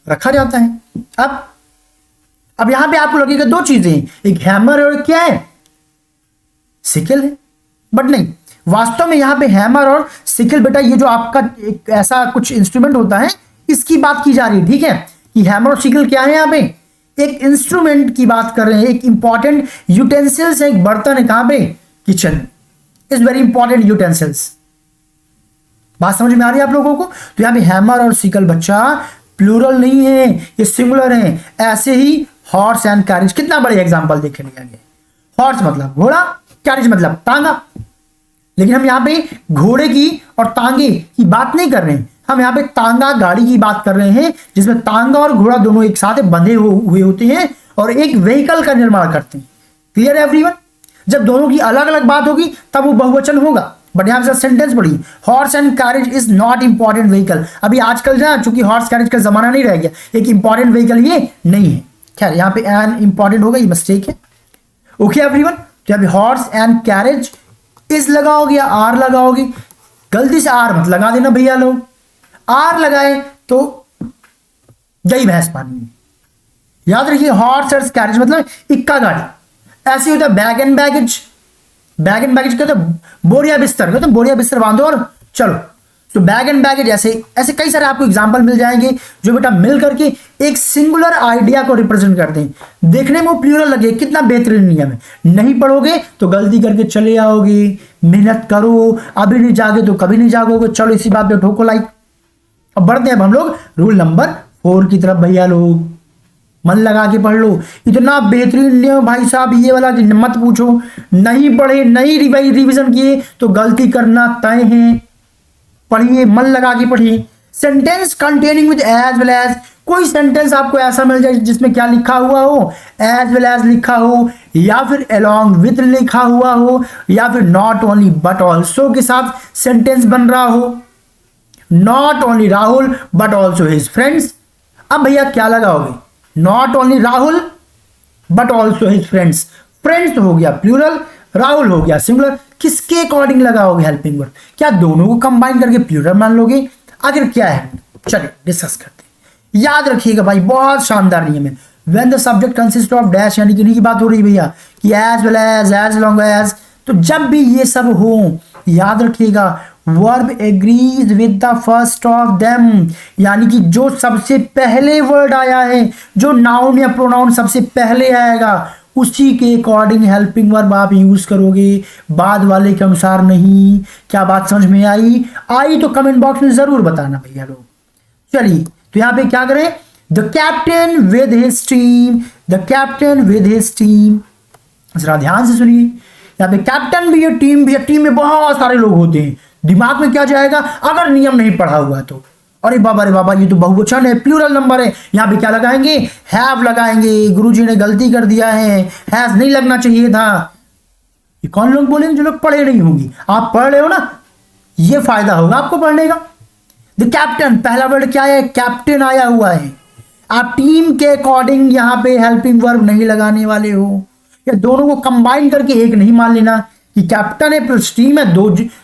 रखा जाता है। अब यहां पे आपको लगेगा दो चीजें, एक हैमर और क्या है, सिकल है। बट नहीं, वास्तव में यहां पे हैमर और सिकल बेटा ये जो आपका एक ऐसा कुछ इंस्ट्रूमेंट होता है, इसकी बात की जा रही है। ठीक है, कि हैमर और सिकल क्या है, यहाँ पे एक इंस्ट्रूमेंट की बात कर रहे हैं, एक इंपॉर्टेंट यूटेंसिल्स है, एक बर्तन है, कहां पे, kitchen, is very important utensils. बात समझ में आ रही है आप लोगों को? तो यहाँ पे हैमर और सिकल बच्चा प्लूरल नहीं है, ये सिंगुलर है। ऐसे ही हॉर्स एंड कैरेज, कितना बड़े एग्जाम्पल देखने आगे। हॉर्स मतलब घोड़ा, कैरेज मतलब तांगा। लेकिन हम यहाँ पे घोड़े की और तांगे की बात नहीं कर रहे हैं, हम यहाँ पे तांगा गाड़ी की बात कर रहे हैं, जिसमें तांगा और घोड़ा दोनों एक साथ बंधे हुए होते हैं और एक व्हीकल का निर्माण करते हैं। क्लियर है एवरीवन? जब दोनों की अलग अलग बात होगी तब वो बहुवचन होगा। बट यहाँ पे सेंटेंस पढ़ी, horse and carriage is not important vehicle. अभी आजकल ना चूंकि हॉर्स कैरेज का जमाना नहीं रह गया, एक इंपॉर्टेंट व्हीकल ये नहीं है। खैर यहाँ पे एन इंपॉर्टेंट होगा, ये मिस्टेक है। ओके एवरीवन, तो यहाँ पे हॉर्स एंड कैरेज इस लगाओगे या आर लगाओगे, गलती से आर मत लगा देना भैया लोग, आर लगाए तो गई भैंस पानी में। याद रखिए हॉर्स एंड कैरेज मतलब इक्का गाड़ी। ऐसे होता है bag and baggage, bag and baggage कहते बोरिया बिस्तर, कहते बोरिया बिस्तर बांधो और चलो। तो बैग एंड बैगेज ऐसे कई सारे आपको एग्जांपल मिल जाएंगे जो बेटा मिल करके एक सिंगुलर आइडिया को रिप्रेजेंट करते हैं। देखने में वो प्लूरल लगे, कितना बेहतरीन नियम है। नहीं पढ़ोगे तो गलती करके चले आओगे, मेहनत करो, अभी नहीं जागे तो कभी नहीं जागोगे। चलो इसी बात पे ठोको लाइक। अब बढ़ते हैं हम लोग रूल नंबर 4 की तरफ। भैया लोग मन लगा के पढ़ लो, इतना बेहतरीन नियम भाई साहब, ये वाला मत पूछो। नहीं पढ़े, नहीं रिवीजन किए तो गलती करना तय है। पढ़िए, मन लगा के पढ़िए। Sentence containing with as well as, कोई सेंटेंस आपको ऐसा मिल जाए जिसमें क्या लिखा हुआ हो, एज वेल एज लिखा हो, या फिर अलोंग विद लिखा हुआ हो, या फिर नॉट ओनली बट ऑल्सो के साथ सेंटेंस बन रहा हो। Not only Rahul but also his friends. अब भैया क्या लगाओगे, not only Rahul but also his friends. Friends हो गया प्लूरल, राहुल हो गया सिंगुलर। किसके अकॉर्डिंग लगाओगे हेल्पिंग वर्ब? क्या दोनों को कंबाइन करके प्लूरल मान लोगे? अगर क्या है, चलिए डिस्कस करते हैं। याद रखिएगा भाई, बहुत शानदार नियम है। When the subject consist of dash, यानी कि नहीं की बात हो रही भैया कि as well as long as, तो जब भी ये सब हो याद रखिएगा verb agrees with the first of them, यानी कि जो सबसे पहले वर्ड आया है, जो नाउन या प्रोनाउन सबसे पहले आएगा, उसी के अकॉर्डिंग हेल्पिंग वर्ब आप यूज करोगे, बाद वाले के अनुसार नहीं। क्या बात समझ में आई? तो कमेंट बॉक्स में जरूर बताना भैया लोग। चलिए तो यहाँ पे क्या करें, the captain with his team, the captain with his team. जरा ध्यान से सुनिए, यहाँ पे कैप्टन भी है, टीम भी है। टीम में बहुत सारे लोग होते हैं। दिमाग में क्या जाएगा अगर नियम नहीं पढ़ा हुआ तो? अरे बाबा रे बाबा, ये तो बहुवचन है, प्लूरल नंबर है, यहाँ पे क्या लगाएंगे, हैव लगाएंगे। गुरुजी ने गलती कर दिया है, हैज नहीं लगना चाहिए था। ये कौन लोग बोलेंगे, जो लोग पढ़े नहीं होंगी। आप पढ़ रहे हो ना, ये फायदा होगा आपको पढ़ने का। द कैप्टन, पहला वर्ड क्या है, कैप्टन आया हुआ है। आप टीम के अकॉर्डिंग यहाँ पे हेल्पिंग वर्ब नहीं लगाने वाले हो, या दोनों को कंबाइन करके एक नहीं मान लेना कि कैप्टन है प्लस टीम है,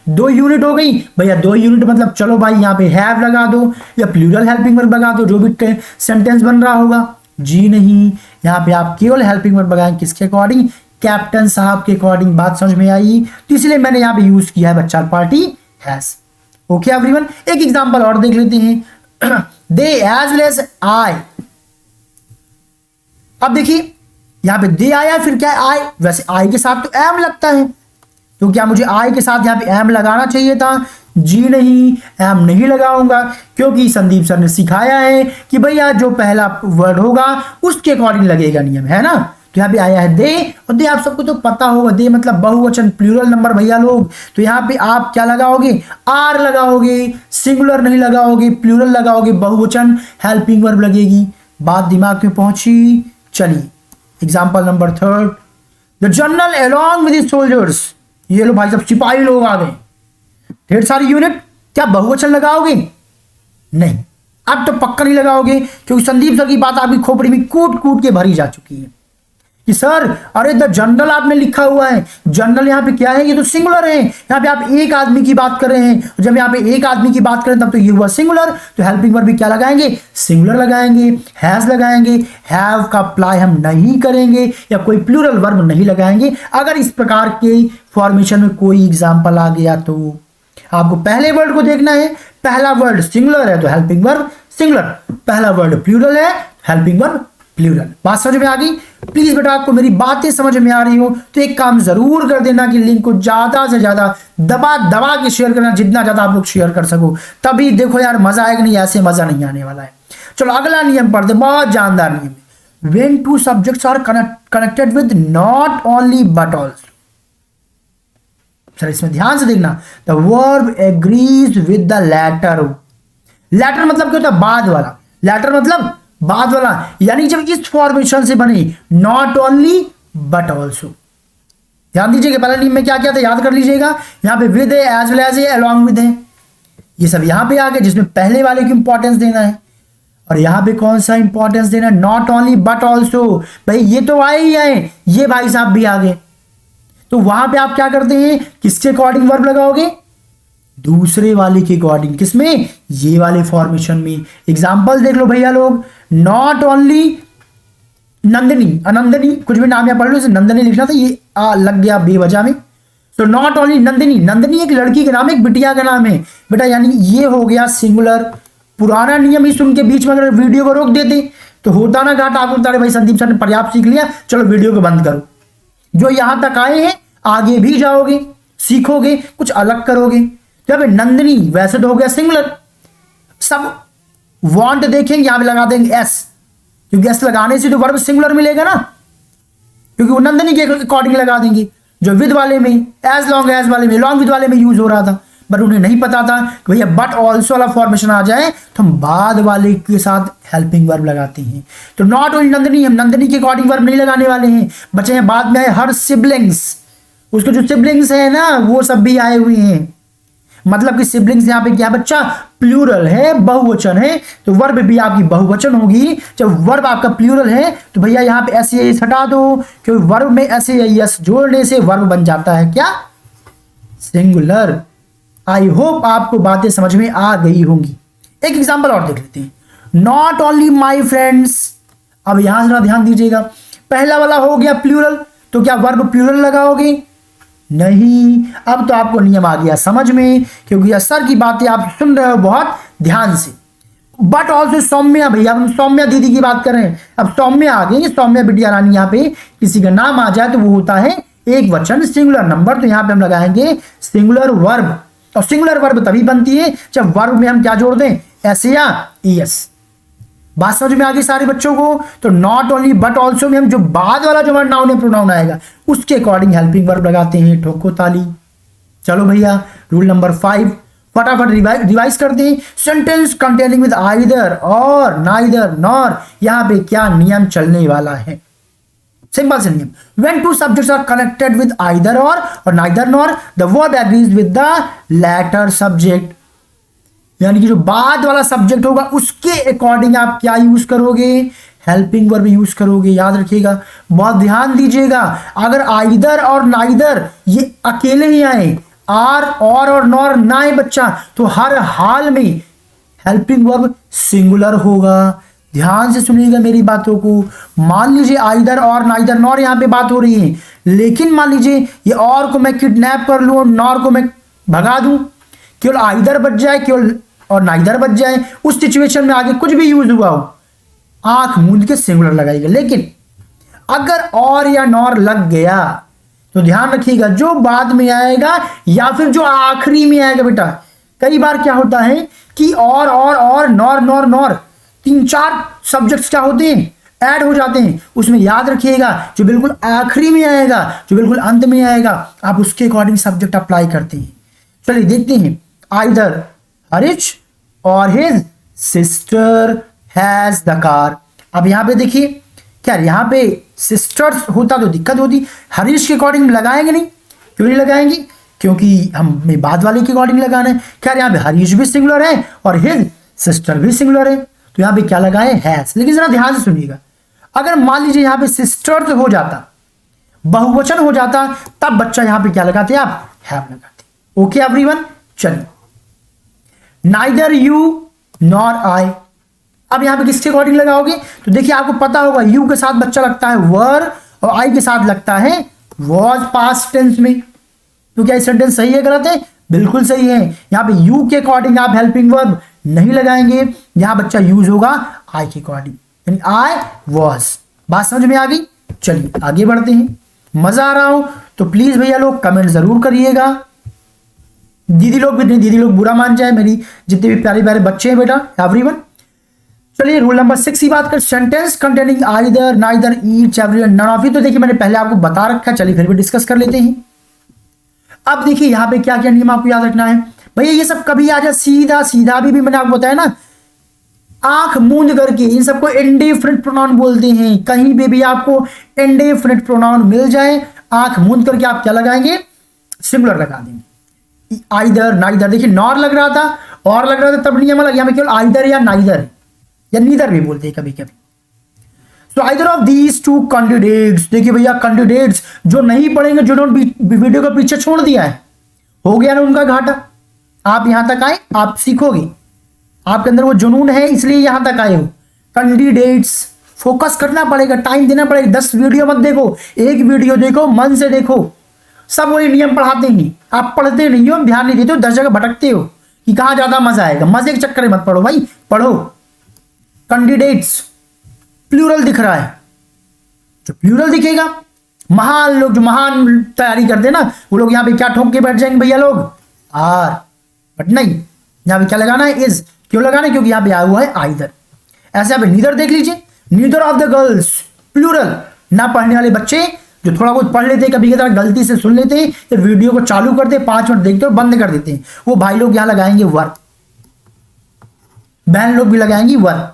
दो यूनिट हो गई भैया। 2 यूनिट मतलब चलो भाई यहाँ पे हैव लगा दो या प्लूरल हेल्पिंग वर्ब लगा दो, जो भी सेंटेंस बन रहा होगा। जी नहीं, यहाँ पे आप केवल हेल्पिंग वर्ब लगाएंगे किसके अकॉर्डिंग, कैप्टन साहब के अकॉर्डिंग। बात समझ में आई, तो इसलिए मैंने यहाँ पे यूज किया है बच्चा पार्टी हैज। ओके एवरीवन, एक एग्जांपल और देख लेते हैं। दे एज वेल एज आई। अब देखिए यहां पे दे आया, फिर क्या है आई। वैसे आई के साथ तो एम लगता है, तो क्या मुझे आई के साथ यहां पे एम लगाना चाहिए था। जी नहीं, एम नहीं लगाऊंगा, क्योंकि संदीप सर ने सिखाया है कि भैया जो पहला वर्ड होगा उसके अकॉर्डिंग लगेगा, नियम है ना। तो यहाँ पे आया है दे, और दे आप सबको तो पता होगा, दे मतलब बहुवचन प्लूरल नंबर भैया लोग। तो यहाँ पे आप क्या लगाओगे, आर लगाओगे, सिंगुलर नहीं लगाओगे, प्लूरल लगाओगे, बहुवचन हेल्पिंग वर्ब लगेगी। बात दिमाग में पहुंची। चलिए example number 3, the general along with soldiers. ये लो भाई साहब, सिपाही लोग आ गए, ढेर सारी यूनिट, क्या बहुवचन लगाओगे, नहीं, अब तो पक्का नहीं लगाओगे, क्योंकि संदीप सर की बात आपकी खोपड़ी में कूट कूट के भरी जा चुकी है कि सर अरे द जनरल आपने लिखा हुआ है, जनरल यहाँ पे क्या है, ये तो सिंगुलर है, यहाँ पे आप एक आदमी की बात कर रहे हैं। जब यहाँ पे एक आदमी की बात करें तब तो ये हुआ सिंगुलर, तो हेल्पिंग वर्ब भी क्या लगाएंगे, सिंगुलर लगाएंगे, हैज लगाएंगे। हैव का अप्लाई हम नहीं करेंगे या कोई प्लूरल वर्ब नहीं लगाएंगे। अगर इस प्रकार के फॉर्मेशन में कोई एग्जाम्पल आ गया तो आपको पहले वर्ड को देखना है। पहला वर्ड सिंगुलर है तो हेल्पिंग वर्ब सिंगुलर, पहला वर्ड प्लूरल है, हेल्पिंग वर्ब प्लूरल। बात समझ में आ गई। प्लीज बेटा आपको मेरी बातें समझ में आ रही हो तो एक काम जरूर कर देना कि लिंक को ज्यादा से ज्यादा दबा दबा के शेयर करना, जितना ज्यादा आप लोग शेयर कर सको, तभी देखो यार मजा आएगा, नहीं ऐसे मजा नहीं आने वाला है। चलो अगला नियम पढ़ते, बहुत जानदार नियम है। When two subjects are connected with not only but also. Sir इसमें ध्यान से देखना, the verb agrees with the latter. Latter मतलब क्या होता है, बाद वाला। लैटर मतलब बाद वाला, यानी जब इस फॉर्मेशन से बने नॉट ओनली बट ऑल्सो। ध्यान दीजिएगा पहले नियम में क्या क्या था, याद कर लीजिएगा। यहां पे विद है, एज वेल एज है, अलॉन्ग विद है, ये सब यहां पे आ गए, जिसमें पहले वाले को इंपॉर्टेंस देना है। और यहां पे कौन सा इंपॉर्टेंस देना है, नॉट ओनली बट ऑल्सो। भाई ये तो आए ही आए, ये भाई साहब भी आ गए, तो वहां पे आप क्या करते हैं, किसके अकॉर्डिंग वर्ब लगाओगे, दूसरे वाले के अकॉर्डिंग। किसमें, ये वाले फॉर्मेशन में। एग्जांपल देख लो भैया लोग, नॉट ओनली नंदिनी, अनंदनी, कुछ भी नाम या पढ़ लो, नंदनी लिखना था, ये लग गया बेवजह में। तो नॉट ओनली नंदिनी, नंदिनी एक लड़की का नाम है, एक बिटिया का नाम है बेटा, यानी ये हो गया सिंगुलर। पुराना नियम ही सुन के बीच में अगर वीडियो को रोक देते तो होता ना घाटा। आपको बता रहे भाई संदीप सर ने पर्याप्त सीख लिया, चलो वीडियो को बंद करो। जो यहां तक आए हैं आगे भी जाओगे, सीखोगे, कुछ अलग करोगे। जब नंदिनी वैसे तो हो गया सिंगुलर, सब वांट देखेंगे यहां पे लगा देंगे एस, क्योंकि एस लगाने से तो वर्ब सिंगुलर मिलेगा ना, क्योंकि वो नंदिनी के अकॉर्डिंग लगा देंगे। जो विद वाले में, एज लॉन्ग एज वाले में, लॉन्ग विद वाले में यूज हो रहा था, बट उन्हें नहीं पता था कि भैया बट ऑल्सो वाला फॉर्मेशन आ जाए तो हम बाद वाले के साथ हेल्पिंग वर्ब लगाते हैं। तो नॉट ओनली नंदिनी, हम नंदिनी के अकॉर्डिंग वर्ब नहीं लगाने वाले हैं। बचे हैं बाद में आए हर सिबलिंग्स, उसके जो सिबलिंग्स है ना वो सब भी आए हुए हैं। मतलब कि सिबलिंग्स यहाँ पे क्या बच्चा, प्लूरल है, बहुवचन है, तो वर्ब भी आपकी बहुवचन होगी। जब वर्ब आपका प्लूरल है तो भैया यहाँ पे एस एस हटा दो, क्योंकि वर्ब में एस एस जोड़ने से वर्ब बन जाता है क्या, सिंगुलर। आई होप आपको बातें समझ में आ गई होंगी। एक एग्जांपल और देख लेते हैं, नॉट ओनली माई फ्रेंड्स। अब यहां जरा ध्यान दीजिएगा, पहला वाला हो गया प्लूरल, तो क्या वर्ब प्लूरल लगाओगे, नहीं। अब तो आपको नियम आ गया समझ में, क्योंकि सर की बातें आप सुन रहे हो बहुत ध्यान से। बट ऑल्सो सौम्या, भैया हम सौम्या दीदी की बात कर रहे हैं, अब सौम्या आ गई, सौम्या बिटिया रानी। यहाँ पे किसी का नाम आ जाए तो वो होता है एक वचन सिंगुलर नंबर, तो यहाँ पे हम लगाएंगे सिंगुलर वर्ब। और सिंगुलर वर्ब तभी बनती है जब वर्ब में हम क्या जोड़ दें, एस या ईएस। बात समझ में आ गई सारे बच्चों को। तो नॉट ओनली बट ऑल्सो में हम जो बाद वाला जो नाउन या प्रोनाउन आएगा उसके अकॉर्डिंग हेल्पिंग वर्ब लगाते हैं। ठोको ताली। चलो भैया रूल नंबर 5, फटाफट रिवाइज करते हैं। Sentence containing with either or neither nor, यहां पे क्या नियम चलने वाला है? सिंपल से नियम, when two subjects are connected with either or neither nor the verb agrees with the latter subject, यानी कि जो बाद वाला सब्जेक्ट होगा उसके अकॉर्डिंग आप क्या यूज करोगे? हेल्पिंग वर्ब यूज करोगे। याद रखिएगा, बहुत ध्यान दीजिएगा। अगर आइदर और नाइदर ये अकेले ही आए, आर और नॉर ना आए बच्चा, तो हर हाल में हेल्पिंग वर्ब सिंगुलर होगा। ध्यान से सुनिएगा मेरी बातों को। मान लीजिए आइदर और नाइदर नॉर यहां पे बात हो रही है, लेकिन मान लीजिए ये और को मैं किडनैप कर लूं और नॉर को मैं भगा दूं, केवल आइदर बच जाए, केवल और नाइदर बच जाए, उस सिचुएशन में आगे कुछ भी यूज हुआ हो, आंख मूंद के सिंगुलर लगाइएगा। लेकिन अगर और या नॉर लग गया तो ध्यान रखिएगा, जो बाद में आएगा या फिर जो आखिरी में आएगा बेटा, कई बार क्या होता है कि और नॉर नॉर नॉर 3-4 सब्जेक्ट्स क्या होते हैं, ऐड हो जाते हैं। उसमें याद रखिएगा जो बिल्कुल आखिरी में आएगा, जो बिल्कुल अंत में आएगा, आप उसके अकॉर्डिंग सब्जेक्ट अप्लाई करते हैं। चलिए देखते हैं, आइदर हरीश और his sister has the car. अब यहां पे देखिए, क्या यहां पे सिस्टर्स होता तो दिक्कत होती, हरीश के अकॉर्डिंग लगाएंगे नहीं। क्यों नहीं लगाएंगे? क्योंकि हमें बाद वाले के अकॉर्डिंग लगाना है। क्या यहां पे हरीश भी सिंगुलर है और हिज सिस्टर भी सिंगुलर है, तो यहां पे क्या लगाए? हैज। लेकिन जरा ध्यान से सुनिएगा, अगर मान लीजिए यहां पे सिस्टर्स हो जाता, बहुवचन हो जाता, तब बच्चा यहां पे क्या लगाते? आप हैव लगाते। ओके एवरीवन, चलिए नाइदर यू नॉर आई। अब यहां पे किसके अकॉर्डिंग लगाओगे? तो देखिए आपको पता होगा यू के साथ बच्चा लगता है वर और आई के साथ लगता है वॉज पास्ट टेंस में। तो क्या सेंटेंस सही है गलत है? बिल्कुल सही है। यहां पे यू के अकॉर्डिंग आप हेल्पिंग वर्ब नहीं लगाएंगे, यहां बच्चा यूज होगा आई के अकॉर्डिंग, यानी आई वॉज। बात समझ में आ गई? चलिए आगे बढ़ते हैं। मजा आ रहा हो तो प्लीज भैया लोग कमेंट जरूर करिएगा। दीदी लोग भी नहीं, दीदी लोग बुरा मान जाए, मेरी जितने भी प्यारे प्यारे बच्चे हैं बेटा एवरीवन। चलिए रूल नंबर 6 की बात कर, sentence containing either neither each every none of. तो देखिए मैंने पहले आपको बता रखा है, चलिए फिर भी डिस्कस कर लेते हैं। अब देखिए यहां पे क्या क्या नियम आपको याद रखना है भैया, ये सब कभी आ जाए सीधा सीधा भी मैंने आपको बताया ना, आंख मूंद करके। इन सबको इंडेफिनिट प्रोनाउन बोलते हैं। कहीं पे भी आपको इंडेफिनिट प्रोनाउन मिल जाए, आंख मूंद करके आप क्या लगाएंगे? सिंगुलर लगा देंगे। आइदर नाइदर, देखिए नॉर लग रहा था और लग रहा था तब नियम अलग, यहां केवल आइदर या नाइदर या नीदर भी बोलते हैं कभी कभी। So either of these two candidates, देखिए भैया कैंडिडेट्स जो नहीं पढ़ेंगे, जिन्होंने वीडियो को पीछे छोड़ दिया है, हो गया ना उनका घाटा। आप यहां तक आए, आप सीखोगे, आपके अंदर वो जुनून है इसलिए यहां तक आए हो। कैंडिडेट्स, फोकस करना पड़ेगा, टाइम देना पड़ेगा। 10 वीडियो मत देखो, एक वीडियो देखो, मन से देखो। सब वही नियम पढ़ाते हैं, आप पढ़ते नहीं हो, ध्यान नहीं देते हो, 10 जगह भटकते हो कि कहां ज्यादा मजा आएगा। मजे के चक्कर में मत पढ़ो भाई, पढ़ो। कैंडिडेट्स प्लूरल दिख रहा है, जो प्लूरल दिखेगा, महान लोग जो महान तैयारी करते हैं ना, वो लोग यहां पे क्या ठोक के बैठ जाएंगे भैया लोग? आर। बट नहीं, यहां पे क्या लगाना है? इज। क्यों लगाना है? क्योंकि यहां पे आया हुआ है आइदर। ऐसे यहां पे नीदर देख लीजिए, neither of the girls plural. ना पढ़ने वाले बच्चे जो थोड़ा बहुत पढ़ लेते हैं, कभी कभी गलती से सुन लेते हैं, तो वीडियो को चालू करते हैं, 5 मिनट देखते और बंद कर देते हैं, वो भाई लोग यहां लगाएंगे वर। बहन लोग भी लगाएंगी वर,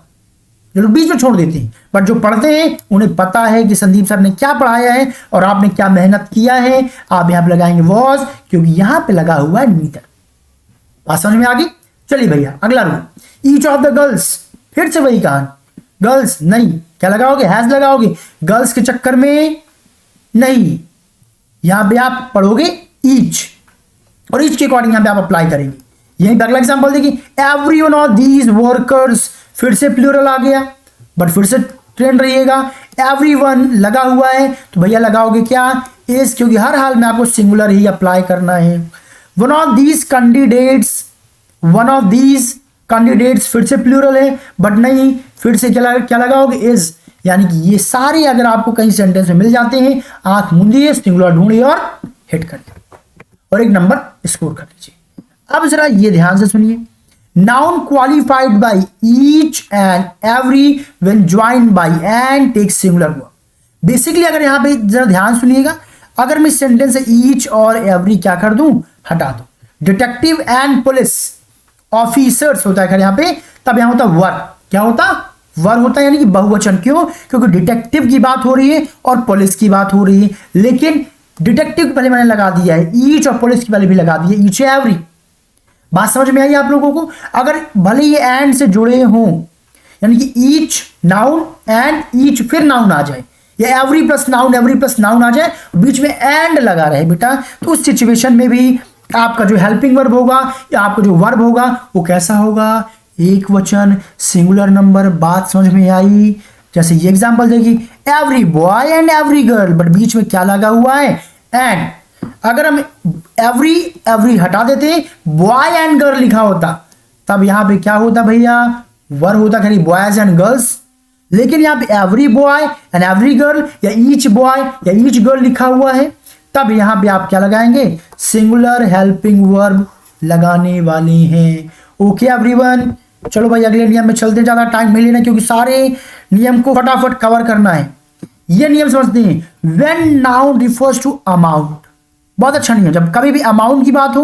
जो लोग बीच में छोड़ देते हैं। बट जो पढ़ते हैं उन्हें पता है कि संदीप सर ने क्या पढ़ाया है और आपने क्या मेहनत किया है। आप यहां पे लगाएंगे वॉज, क्योंकि यहां पे लगा हुआ है नीदर। बात समझ में आ गई? चलिए भैया अगला rule, each of the girls, फिर से वही कहानी। गर्ल्स नहीं, क्या लगाओगे? हैज लगाओगे। गर्ल्स के चक्कर में नहीं, यहां पे आप पढ़ोगे ईच, और ईच के अकॉर्डिंग यहां पे आप अप्लाई करेंगे। यहीं पे अगला एग्जांपल देखिए, every one of these workers, फिर से प्लूरल आ गया, बट फिर से ट्रेंड रहिएगा। एवरीवन लगा हुआ है तो भैया लगाओगे क्या? इज, क्योंकि हर हाल में आपको सिंगुलर ही अप्लाई करना है। One of these candidates, one of these candidates फिर से प्लूरल है, बट नहीं, फिर से क्या लगाओगे? इज। यानी कि ये सारे अगर आपको कहीं सेंटेंस में मिल जाते हैं, आंख मूंदिए, सिंगुलर ढूंढिए और हिट करिए और एक नंबर स्कोर कर लीजिए। अब जरा ये ध्यान से सुनिए, noun qualified by each and every when joined by and take singular verb. Basically अगर यहां पे जरा ध्यान सुनिएगा, अगर मैं सेंटेंस से ईच और एवरी क्या कर दूं? हटा दूं। डिटेक्टिव एंड पुलिस, ऑफिसर्स होता है खैर यहाँ पे, तब यहाँ होता वर, क्या होता, वर होता है, यानी कि बहुवचन। क्यों? क्योंकि डिटेक्टिव की बात हो रही है और पुलिस की बात हो रही है, लेकिन डिटेक्टिव के पहले मैंने लगा दिया है ईच और पुलिस के पहले भी लगा दिया ईच एवरी। बात समझ में आई आप लोगों को? अगर भले ये एंड से जुड़े हों, यानी कि ईच नाउन एंड ईच फिर नाउन आ जाए, या एवरी प्लस नाउन आ जाए, बीच में एंड लगा रहे बेटा, तो उस सिचुएशन में भी आपका जो हेल्पिंग वर्ब होगा या आपका जो वर्ब होगा वो कैसा होगा, एक वचन, सिंगुलर नंबर। बात समझ में आई? जैसे ये एग्जांपल देखिए, every boy and every girl, but बीच में क्या लगा हुआ है, एंड। अगर हम एवरी हटा देते, बॉय एंड गर्ल लिखा होता, तब यहां पे क्या होता भैया, वर होता खाली बॉयज एंड गर्ल्स। लेकिन यहां पे every boy and every girl या ईच बॉय या ईच गर्ल लिखा हुआ है, तब यहां पे आप क्या लगाएंगे, सिंगुलर हेल्पिंग वर्ब लगाने वाले हैं। ओके एवरीवन, चलो भाई अगले नियम में चलते, ज्यादा टाइम नहीं लेना क्योंकि सारे नियम को फटाफट कवर करना है। ये नियम समझते हैं, when noun refers to amount, बहुत अच्छा नियम, जब कभी भी अमाउंट की बात हो,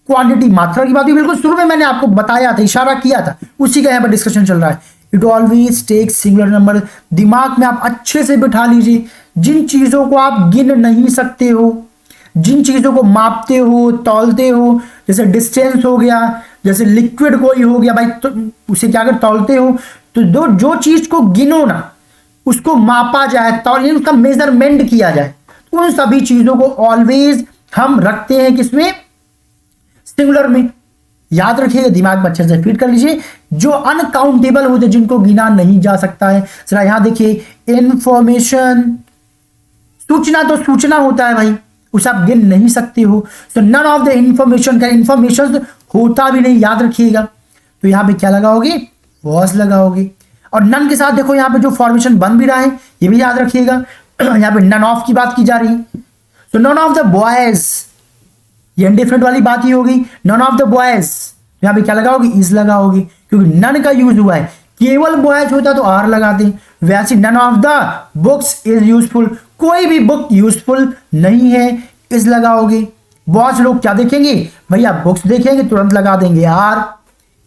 क्वांटिटी मात्रा की बात हो, बिल्कुल शुरू में मैंने आपको बताया था, इशारा किया था, उसी का यहाँ पर डिस्कशन चल रहा है। It always take singular number. दिमाग में आप अच्छे से बिठा लीजिए, जिन चीजों को आप गिन नहीं सकते हो, जिन चीजों को मापते हो, तौलते हो, जैसे डिस्टेंस हो गया, जैसे लिक्विड कोई हो गया भाई, तो उसे क्या कर तौलते हो, तो जो चीज को गिनो ना, उसको मापा जाए, तौल उसका मेजरमेंट किया जाए, तो उन सभी चीजों को ऑलवेज हम रखते हैं किसमें, सिंगुलर में। याद रखिएगा, दिमाग में अच्छे से फिट कर लीजिए। जो अनकाउंटेबल होते, जिनको गिना नहीं जा सकता है, जरा यहां देखिए, इंफॉर्मेशन, सूचना तो सूचना होता है भाई, उसे आप गिन नहीं सकते हो। सो नन ऑफ द इंफॉर्मेशन, का इंफॉर्मेशन होता भी नहीं, याद रखिएगा। तो यहां पे क्या लगाओगे, वॉज लगाओगे। और नन के साथ देखो यहां पे जो फॉर्मेशन बन भी रहा है, ये भी याद रखिएगा। यहां पे नन ऑफ की बात की जा रही है, तो नन ऑफ द बॉयज, ये इंडिफरेंट वाली बात ही होगी। नन ऑफ द बॉयज, यहां पे क्या लगाओगे, इज लगाओगे, क्योंकि नन का यूज हुआ है। केवल बॉयज होता तो आर लगाते, वैसे none of the books is useful, कोई भी बुक यूजफुल नहीं है, इज लगाओगे। बहुत लोग क्या देखेंगे भैया, बुक्स देखेंगे तुरंत लगा देंगे आर,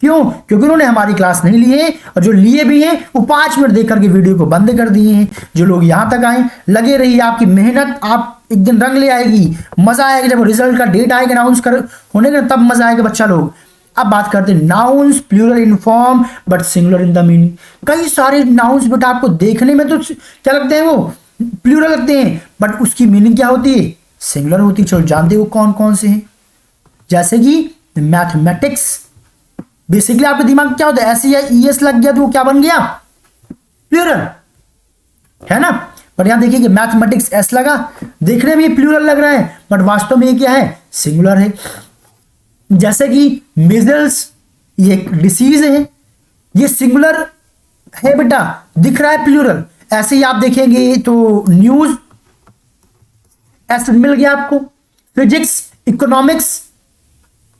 क्यों? क्योंकि उन्होंने हमारी क्लास नहीं ली है, और जो लिए भी हैं वो 5 मिनट देख करके वीडियो को बंद कर दिए हैं। जो लोग यहां तक आए, लगे रहिए, आपकी मेहनत आप एक दिन रंग ले आएगी, मजा आएगा। जब रिजल्ट का डेट आएगा अनाउंस कर होने का, तब मजा आएगा बच्चा लोग। अब बात करते हैं nouns, plural in form but singular in the meaning. कई सारे नाउन्स बेटा आपको देखने में तो क्या लगते हैं, वो प्लूरल लगते हैं, बट उसकी मीनिंग क्या होती है, सिंगुलर होती है। चलो जानते हो कौन कौन से हैं, जैसे कि मैथमेटिक्स। बेसिकली आपके दिमाग में क्या होता है, ऐसे या ईएस लग गया तो वो क्या बन गया, प्लूरल, है ना। पर यहां देखिए कि मैथमेटिक्स एस लगा, देखने में ये प्लूरल लग रहा है, बट वास्तव में ये क्या है, सिंगुलर है। जैसे कि मिजल्स, ये एक डिसीज है, ये सिंगुलर है बेटा, दिख रहा है प्लूरल। ऐसे ही आप देखेंगे तो न्यूज, एस मिल गया आपको। फिजिक्स, इकोनॉमिक्स,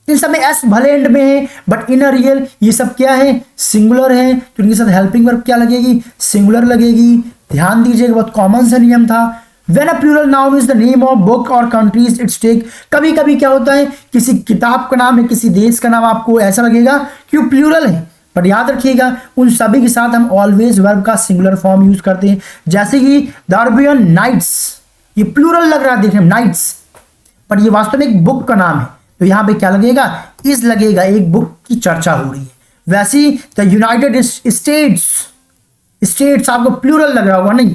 इन सब में एस भले एंड में है, बट इन रियल ये सब क्या है, सिंगुलर है, तो इनके साथ हेल्पिंग वर्ब क्या लगेगी, सिंगुलर लगेगी। ध्यान दीजिएगा, बहुत कॉमन सा नियम था। When a plural noun is the name of book or countries its take, कभी कभी क्या होता है, किसी किताब का नाम है, किसी देश का नाम, आपको ऐसा लगेगा क्यों प्लूरल है, पर याद रखिएगा उन सभी के साथ हम ऑलवेज वर्ब का सिंगुलर फॉर्म यूज करते हैं। जैसे कि द अरबियन नाइट्स, ये प्लूरल लग रहा है देखने में नाइट्स, पर ये वास्तव में एक बुक का नाम है, तो यहां पे क्या लगेगा, इज लगेगा, एक बुक की चर्चा हो रही है। वैसे ही द यूनाइटेड स्टेट्स, स्टेट्स आपको प्लूरल लग रहा होगा, नहीं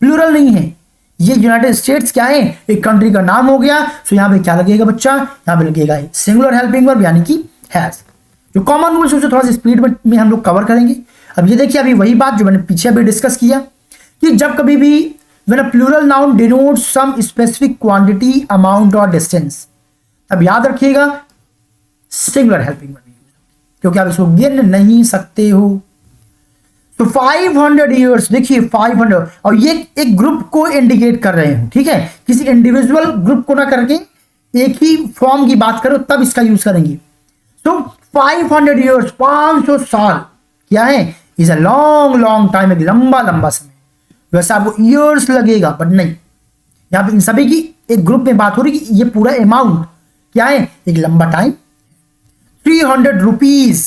प्लूरल नहीं है, ये यूनाइटेड स्टेट्स क्या है, एक कंट्री का नाम हो गया। सो यहां पे क्या लगेगा बच्चा, यहां पे लगेगा सिंगुलर हेल्पिंग वर्ब यानी कि हैज। जो कॉमन रूल्स उसे थोड़ा सा स्पीड में हम लोग कवर करेंगे। अब ये देखिए, अभी वही बात जो मैंने पीछे अभी डिस्कस किया कि जब कभी भी when a plural noun denotes some specific quantity, amount और डिस्टेंस, अब याद रखिएगा सिंगुलर हेल्पिंग वर्ब, क्योंकि आप इसको गिन नहीं सकते हो। तो 500 ईयर्स, देखिए 500, और ये एक ग्रुप को इंडिकेट कर रहे हैं, ठीक है, किसी इंडिविजुअल ग्रुप को ना करके एक ही फॉर्म की बात करो तब इसका यूज करेंगे। तो 500 ईयर्स, 500 साल क्या है, is a long long time, एक लंबा लंबा समय। वैसे आपको ईयर्स लगेगा, बट नहीं, यहां पे इन सभी की एक ग्रुप में बात हो रही कि ये पूरा अमाउंट क्या है, एक लंबा time. 300 rupees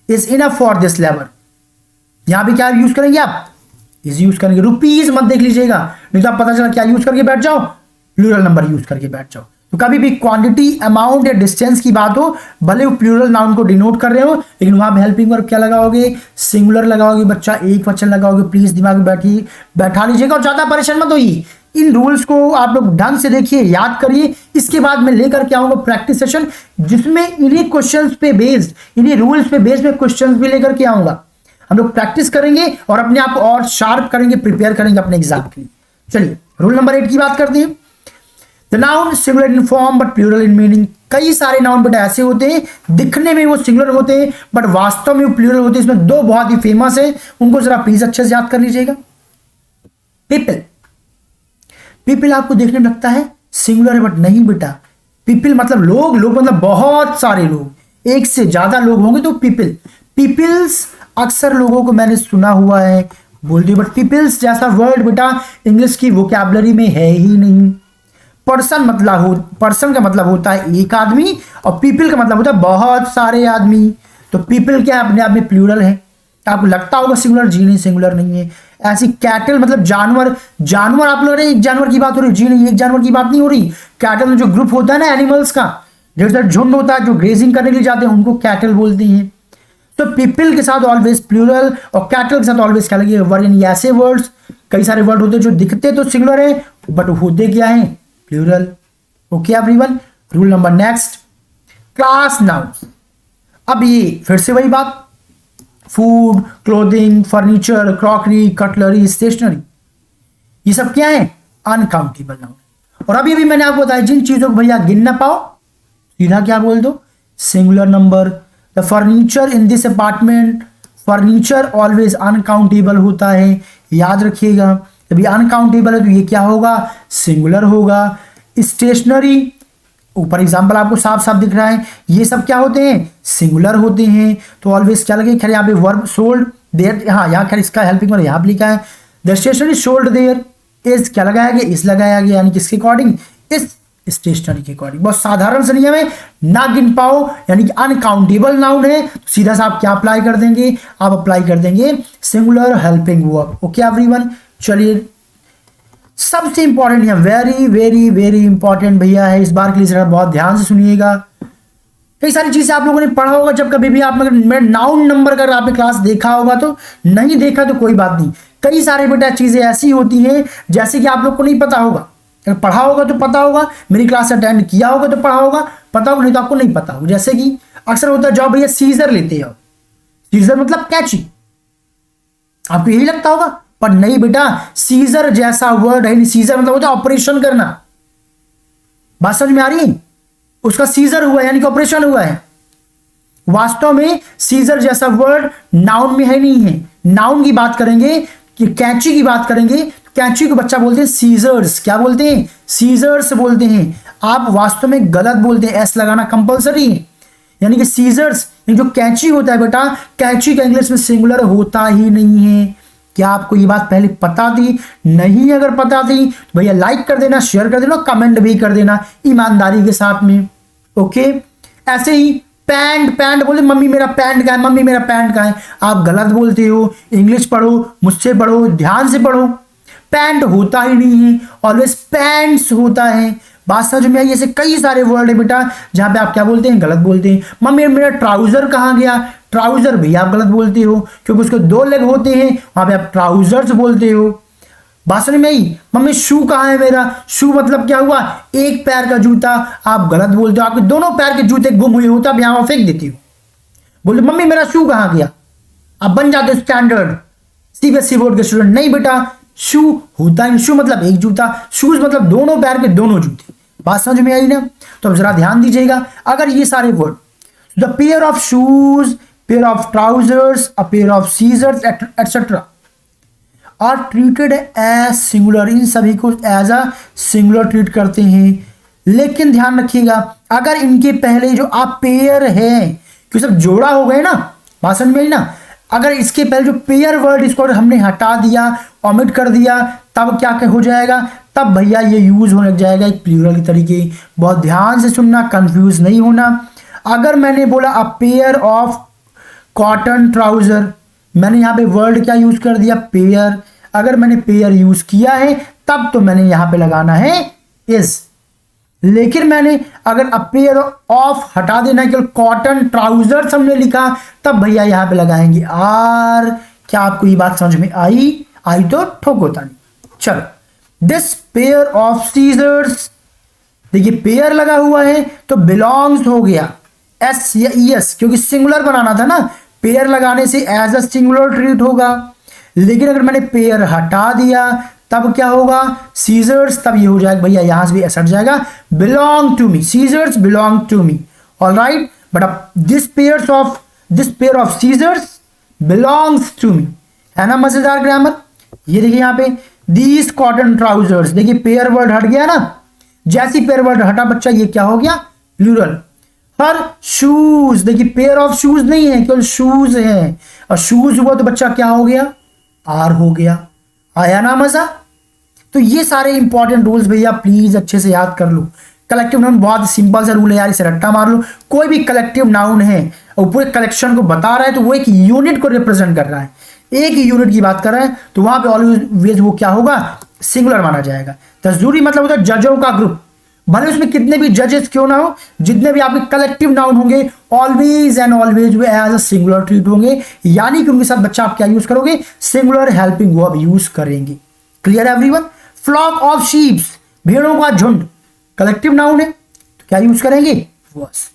is enough for this labour. यहां पे क्या यूज करेंगे आप, इज यूज करेंगे, रुपीज मत देख लीजिएगा, नहीं तो आप पता चला क्या यूज करके बैठ जाओ, प्लूरल नंबर यूज करके बैठ जाओ। तो कभी भी क्वांटिटी, अमाउंट या डिस्टेंस की बात हो, भले वो प्लूरल नाउन को डिनोट कर रहे हो, लेकिन वहां पे हेल्पिंग वर्ब क्या लगाओगे, सिंगुलर लगाओगे बच्चा, एक वचन लगाओगे। प्लीज दिमाग में बैठा लीजिएगा और ज्यादा परेशान मत होइए। इन रूल्स को आप लोग ढंग से देखिए, याद करिए। इसके बाद मैं लेकर के आऊंगा प्रैक्टिस सेशन, जिसमें इन्हीं क्वेश्चंस पे बेस्ड, इन्हीं रूल्स पे बेस्ड में क्वेश्चंस भी लेकर के आऊंगा। हम लोग प्रैक्टिस करेंगे और अपने आप को और शार्प करेंगे, प्रिपेयर करेंगे अपने एग्जाम के लिए। चलिए रूल नंबर 8 की बात करते हैं। The noun singular in form but plural in meaning. कई सारे नाउन बेटा ऐसे होते हैं, दिखने में वो सिंगुलर होते हैं बट वास्तव में वो प्लूरल होते हैं। इसमें दो बहुत ही फेमस है, उनको जरा प्लीज अच्छे से याद कर लीजिएगा। पीपल, पीपल आपको देखने में लगता है सिंगुलर है बट नहीं बेटा। पीपल मतलब लोग, लोग मतलब बहुत सारे लोग, एक से ज्यादा लोग होंगे तो पीपल। पीपल्स अक्सर लोगों को मैंने सुना हुआ है बोलते हैं, बट पीपल्स जैसा वर्ड बेटा इंग्लिश की वोकैबुलरी में है ही नहीं। पर्सन का मतलब होता है एक आदमी और पीपल का मतलब होता है बहुत सारे आदमी। तो पीपल क्या अपने आप में प्लूरल है। आपको लगता होगा सिंगुलर, जी नहीं सिंगुलर नहीं है। ऐसी कैटल मतलब जानवर, जानवर आप लोग एक जानवर की बात हो रही, जी नहीं एक जानवर की बात नहीं हो रही। कैटल में जो ग्रुप होता है ना एनिमल्स का, जैसे झुंड होता है जो ग्रेजिंग करने के लिए जाते हैं, उनको कैटल बोलते हैं। तो पीपल के साथ ऑलवेज प्लूरल और कैटल के साथ ऑलवेज क्या लगे वर्ड। यानी ऐसे वर्ड्स, कई सारे वर्ड होते हैं जो दिखते तो सिंगुलर है बट होते क्या है, plural. Okay everyone, rule number next, class nouns. अब ये फिर से वही बात, food, clothing, furniture, crockery, cutlery, stationery, ये सब क्या है, अनकाउंटेबल नाउन। और अभी मैंने आपको बताया जिन चीजों को भैया गिन ना पाओ, सीधा क्या बोल दो, singular number. The furniture in this apartment, furniture always uncountable होता है, याद रखिएगा। जब ये अनकाउंटेबल है तो ये क्या होगा, सिंगुलर होगा। स्टेशनरी, ऊपर एग्जाम्पल आपको साफ साफ दिख रहा है, ये सब क्या होते हैं, सिंगुलर होते हैं। तो ऑलवेज क्या लगे, खैर यहाँ पे वर्ब सोल्ड देयर, हाँ यहाँ खैर इसका हेल्पिंग वर्ब यहाँ पे लिखा है, the stationery sold there. Is क्या लगाया गया, इस लगाया गया, यानी किसके अकॉर्डिंग, इस स्टेशनरी के अकॉर्डिंग। बहुत साधारण से नियम है, ना गिन पाओ यानी कि अनकाउंटेबल नाउन है, तो सीधा सा आप क्या अप्लाई कर देंगे, आप अप्लाई कर देंगे singular helping verb. Okay everyone, चलिए सबसे इंपॉर्टेंट है, वेरी वेरी वेरी इंपॉर्टेंट भैया है, इस बार के लिए जरा बहुत ध्यान से सुनिएगा। कई सारी चीजें आप लोगों ने पढ़ा होगा, जब कभी भी आप नाउन नंबर अगर आपने क्लास देखा होगा तो, नहीं देखा तो कोई बात नहीं। कई सारे बेटा चीजें ऐसी होती हैं जैसे कि आप लोग को नहीं पता होगा, अगर पढ़ा होगा तो पता होगा, मेरी क्लास अटेंड किया होगा तो पढ़ा होगा, पता होगा, नहीं तो आपको नहीं पता होगा। जैसे कि अक्सर होता है, जाओ भैया सीजर लेते हो, सीजर मतलब कैची, आपको यही लगता होगा, पर नहीं बेटा, सीजर जैसा वर्ड है नहीं। सीजर मतलब होता है ऑपरेशन करना, बात समझ में आ रही है, उसका सीजर हुआ यानी कि ऑपरेशन हुआ है। वास्तव में सीजर जैसा वर्ड नाउन में है नहीं है। नाउन की बात करेंगे कि कैंची की बात करेंगे, कैंची को बच्चा बोलते हैं सीजर्स, क्या बोलते हैं, सीजर्स बोलते हैं। आप वास्तव में गलत बोलते हैं, एस लगाना कंपलसरी है, यानी कि सीजर्स जो कैंची होता है बेटा, कैंची का इंग्लिश में सिंगुलर होता ही नहीं है। क्या आपको ये बात पहले पता थी? नहीं, अगर पता थी तो भैया लाइक कर देना, शेयर कर देना, कमेंट भी कर देना ईमानदारी के साथ में। ओके, ऐसे ही पैंट, पैंट बोले मम्मी मेरा पैंट का है, मम्मी मेरा पैंट का है, आप गलत बोलते हो। इंग्लिश पढ़ो, मुझसे पढ़ो, ध्यान से पढ़ो। पैंट होता ही नहीं है, ऑलवेज पैंट्स होता है। बात समझ में आई? ऐसे कई सारे वर्ड है बेटा जहां पे आप क्या बोलते हैं, गलत बोलते हैं। मम्मी मेरा ट्राउजर कहाँ गया, ट्राउजर भैया आप गलत बोलते हो, क्योंकि उसके दो लेग होते हैं, वहां पे आप ट्राउजर्स बोलते हो। बात समझ में आई? मम्मी शू कहाँ है मेरा, शू मतलब क्या हुआ, एक पैर का जूता, आप गलत बोलते हो, आपके दोनों पैर के जूते गुम हुए होते, आप यहां फेंक देती हो। बोले मम्मी मेरा शू कहाँ गया, आप बन जाते हो स्टैंडर्ड सीबीएसई बोर्ड के स्टूडेंट। नहीं बेटा, शू होता है, शू मतलब एक जूता, शूज मतलब दोनों पैर के दोनों जूते। बात समझ में आई ना? तो अब जरा ध्यान दीजिएगा, अगर ये सारे word, the pair of shoes, pair of trousers, a pair of scissors etcetera are treated as singular, इन सभी को एज अ सिंगुलर ट्रीट करते हैं। लेकिन ध्यान रखिएगा, अगर इनके पहले जो आप पेयर है, क्योंकि सब जोड़ा हो गए ना, बात समझ में आई ना, अगर इसके पहले जो पेयर वर्ड इसको हमने हटा दिया, ओमिट कर दिया, तब क्या हो जाएगा, तब भैया ये यूज होने लग जाएगा एक प्लूरल के तरीके। बहुत ध्यान से सुनना, कंफ्यूज नहीं होना। अगर मैंने बोला अ पेयर ऑफ कॉटन ट्राउजर, मैंने यहाँ पे वर्ड क्या यूज कर दिया, पेयर। अगर मैंने पेयर यूज किया है तब तो मैंने यहां पे लगाना है इज। लेकिन मैंने अगर अ पेयर ऑफ हटा देना है, केवल कॉटन ट्राउजर हमने लिखा, तब भैया यहां पे लगाएंगे आर। क्या आपको ये बात समझ में आई? आई तो ठोको ताली। चलो, दिस पेयर ऑफ सीजर्स, देखिए पेयर लगा हुआ है तो बिलोंग्स हो गया एस या एस, क्योंकि सिंगुलर बनाना था ना, पेयर लगाने से एज अ सिंगुलर ट्रीट होगा। लेकिन अगर मैंने पेयर हटा दिया तब क्या होगा, सीजर्स, तब ये हो जाएगा भैया यहां से भी एस हट जाएगा, belong to me, scissors belong to me. Alright, but अब this pair of scissors belongs to me, है ना मजेदार ग्रामर। ये देखिए यहां पे दीज कॉटन ट्राउजर्स, देखिए पेयर वर्ड हट गया ना, जैसी पेयर वर्ड हटा बच्चा ये क्या हो गया, प्लूरल। हर शूज, देखिए पेयर ऑफ शूज नहीं है, केवल शूज है, और शूज हुआ तो बच्चा क्या हो गया, आर हो गया। आया ना मजा? तो ये सारे इंपॉर्टेंट रूल्स भैया प्लीज अच्छे से याद कर लो। कलेक्टिव नाउन बहुत सिंपल सा रूल है यार, इसे रट्टा मार लो। कोई भी कलेक्टिव नाउन है और पूरे कलेक्शन को बता रहा है तो वो एक यूनिट को रिप्रेजेंट कर रहा है, एक ही यूनिट की बात कर रहा है, तो वहां पे ऑलवेज वो क्या होगा, सिंगुलर माना जाएगा। तजूरी मतलब होता है जजों का ग्रुप, भले उसमें कितने भी जजेस क्यों ना हो, जितने भी आपके कलेक्टिव नाउन होंगे ऑलवेज एंड ऑलवेज वो एज अ सिंगुलर ट्रीट होंगे, यानी कि उनके साथ बच्चा आप क्या यूज करोगे, सिंगुलर हेल्पिंग वर्ब यूज करेंगे। Clear everyone? Flock of sheeps, भेड़ों का झुंड, कलेक्टिव नाउन है तो क्या यूज करेंगे, वर्स।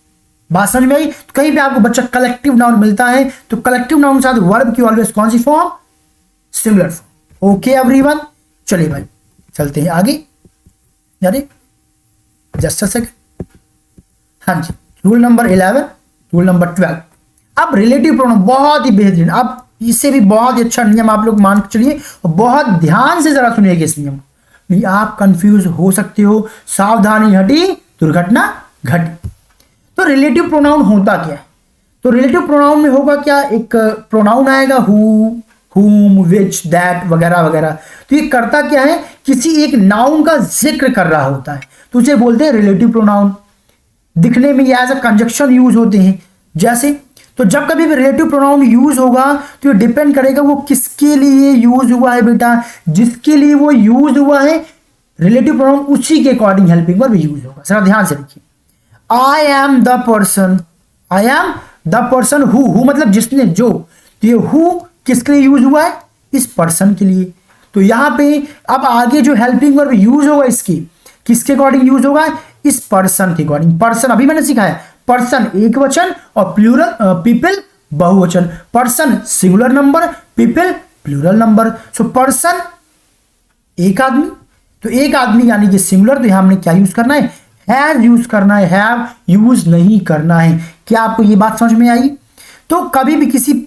बात समझ में आई? तो कहीं पे आपको बच्चा कलेक्टिव नाउन मिलता है तो कलेक्टिव नाउन के साथ वर्ब की ऑलवेज कौन सी form, singular form. Okay everyone, चलिए भाई चलते हैं आगे। यानी जस्ट अ सेकंड, हाँ जी, रूल नंबर 11, रूल नंबर 12। अब रिलेटिव प्रोनाउन बहुत ही बेहतरीन, अब इससे भी बहुत ही अच्छा नियम आप लोग मान के चलिए और बहुत ध्यान से जरा सुनिएगा इस नियम, नहीं आप कंफ्यूज हो सकते हो। सावधानी हटी दुर्घटना घटी। तो रिलेटिव प्रोनाउन होता क्या है, तो रिलेटिव प्रोनाउन में होगा क्या, एक प्रोनाउन आएगा हु, whom, which, that वगैरह वगैरह। तो ये करता क्या है, किसी एक नाउन का जिक्र कर रहा होता है तो उसे बोलते हैं रिलेटिव प्रोनाउन। दिखने में ये एज अ कंजक्शन यूज होते हैं जैसे, तो जब कभी भी रिलेटिव प्रोनाउन यूज होगा तो ये डिपेंड करेगा वो किसके लिए यूज हुआ है बेटा, जिसके लिए वो यूज हुआ है रिलेटिव प्रोनाउन उसी के अकॉर्डिंग हेल्पिंग वर्ब यूज होगा। जरा ध्यान से देखिए, I am the person, I am the person who मतलब जिसने, जो, तो ये हु किसके लिए यूज हुआ है, इस पर्सन के लिए। तो यहां पे अब आगे जो हेल्पिंग वर्ब यूज होगा इसकी किसके अकॉर्डिंग यूज होगा, इस पर्सन के अकॉर्डिंग। पर्सन अभी मैंने सिखाया, पर्सन एक वचन और प्लूरल पीपल बहुवचन, person singular number, people plural number. So person एक आदमी, तो एक आदमी यानी कि सिंगुलर, तो यहां हमने क्या यूज करना है, हैज यूज करना है, हैव यूज नहीं करना है। क्या आपको ये बात समझ में आई? तो कभी भी किसी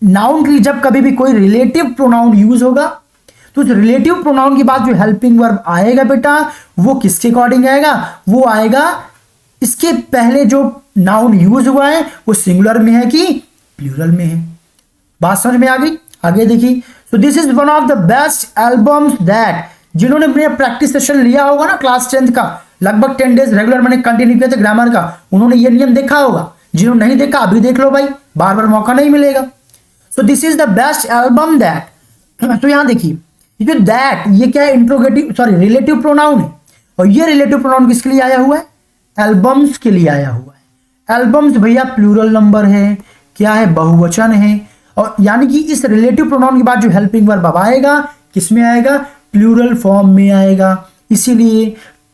नाउन के लिए जब कभी भी कोई रिलेटिव प्रोनाउन यूज होगा तो उस रिलेटिव प्रोनाउन के बाद जो हेल्पिंग वर्ब आएगा बेटा वो किसके अकॉर्डिंग आएगा, वो आएगा इसके पहले जो नाउन यूज हुआ है वो सिंगुलर में है कि प्लूरल में है। बात समझ में आ गई? आगे देखिए, so this is one of the best albums that, जिन्होंने मेरा प्रैक्टिस सेशन लिया होगा ना क्लास 10th का, लगभग 10 डेज रेगुलर मैंने कंटिन्यू किया था ग्रामर का, उन्होंने ये नियम देखा होगा। जिन्होंने नहीं देखा अभी देख लो भाई, बार बार मौका नहीं मिलेगा। So this is the best album that, तो यहां देखिए ये जो दैट, ये क्या है, इंट्रोगेटिव सॉरी रिलेटिव प्रोनाउन है, और ये रिलेटिव प्रोनाउन किसके लिए आया हुआ है, एल्बम्स के लिए आया हुआ है। एल्बम्स भैया प्लूरल नंबर है, क्या है, बहुवचन है, और यानी कि इस रिलेटिव प्रोनाउन के बाद जो हेल्पिंग वर्ब अब आएगा किसमें आएगा, प्लूरल फॉर्म में आएगा। इसीलिए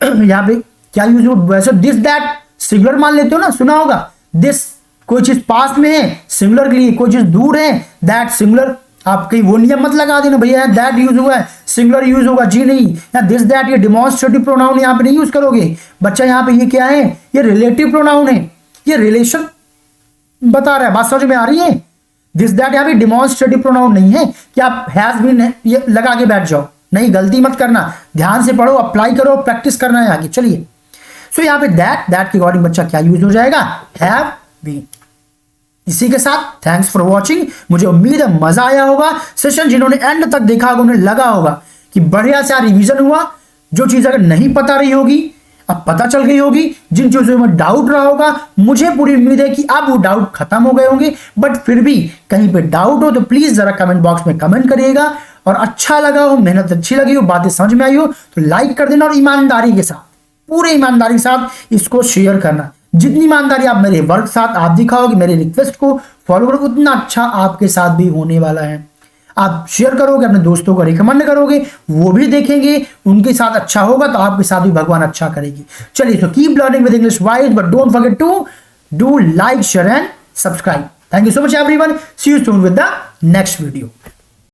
यहाँ पे क्या यूज हो, वैसे दिस दैट सिंगुलर मान लेते हो ना, सुना होगा, दिस कोई चीज पास में है सिंगुलर के लिए, कोई चीज दूर है दैट सिंगुलर। आप कहीं वो नियम मत लगा देना भैया दैट यूज हुआ है सिंगुलर यूज होगा, जी नहीं, या दिस दैट ये डिमॉन्स्ट्रेटिव प्रोनाउन यहाँ पे नहीं यूज करोगे बच्चा। यहाँ पे ये क्या है, ये रिलेटिव प्रोनाउन है, ये रिलेशन बता रहा है। बात समझ में आ रही है? दिस दैट यहाँ पे डिमॉन्स्ट्रेटिव प्रोनाउन नहीं है कि आप हैज बीन ये लगा के बैठ जाओ, नहीं, गलती मत करना, ध्यान से पढ़ो, अप्लाई करो, प्रैक्टिस करना है आगे। चलिए, सो यहाँ पे दैट के अकॉर्डिंग बच्चा क्या यूज हो जाएगा, हैव बीन। इसी के साथ थैंक्स फॉर वॉचिंग, मुझे उम्मीद है मजा आया होगा। सेशन जिन्होंने एंड तक देखा होगा उन्हें लगा होगा कि बढ़िया सा रिवीजन हुआ। जो चीज अगर नहीं पता रही होगी, अब पता चल गई होगी, जिन चीजों में डाउट रहा होगा, मुझे पूरी उम्मीद है कि अब वो डाउट खत्म हो गए होंगे। बट फिर भी कहीं पे डाउट हो तो प्लीज जरा कमेंट बॉक्स में कमेंट करिएगा, और अच्छा लगा हो, मेहनत अच्छी लगी हो, बातें समझ में आई हो तो लाइक कर देना, और ईमानदारी के साथ, पूरे ईमानदारी के साथ इसको शेयर करना। जितनी ईमानदारी आप मेरे वर्क साथ आप दिखाओगे, मेरे रिक्वेस्ट को फॉलो करोगे, उतना अच्छा आपके साथ भी होने वाला है। आप शेयर करोगे, अपने दोस्तों को रिकमेंड करोगे, वो भी देखेंगे, उनके साथ अच्छा होगा तो आपके साथ भी भगवान अच्छा करेगी। चलिए, तो keep learning with English wise, but don't forget to do like, share and subscribe. Thank you so much everyone, see you soon with the next video.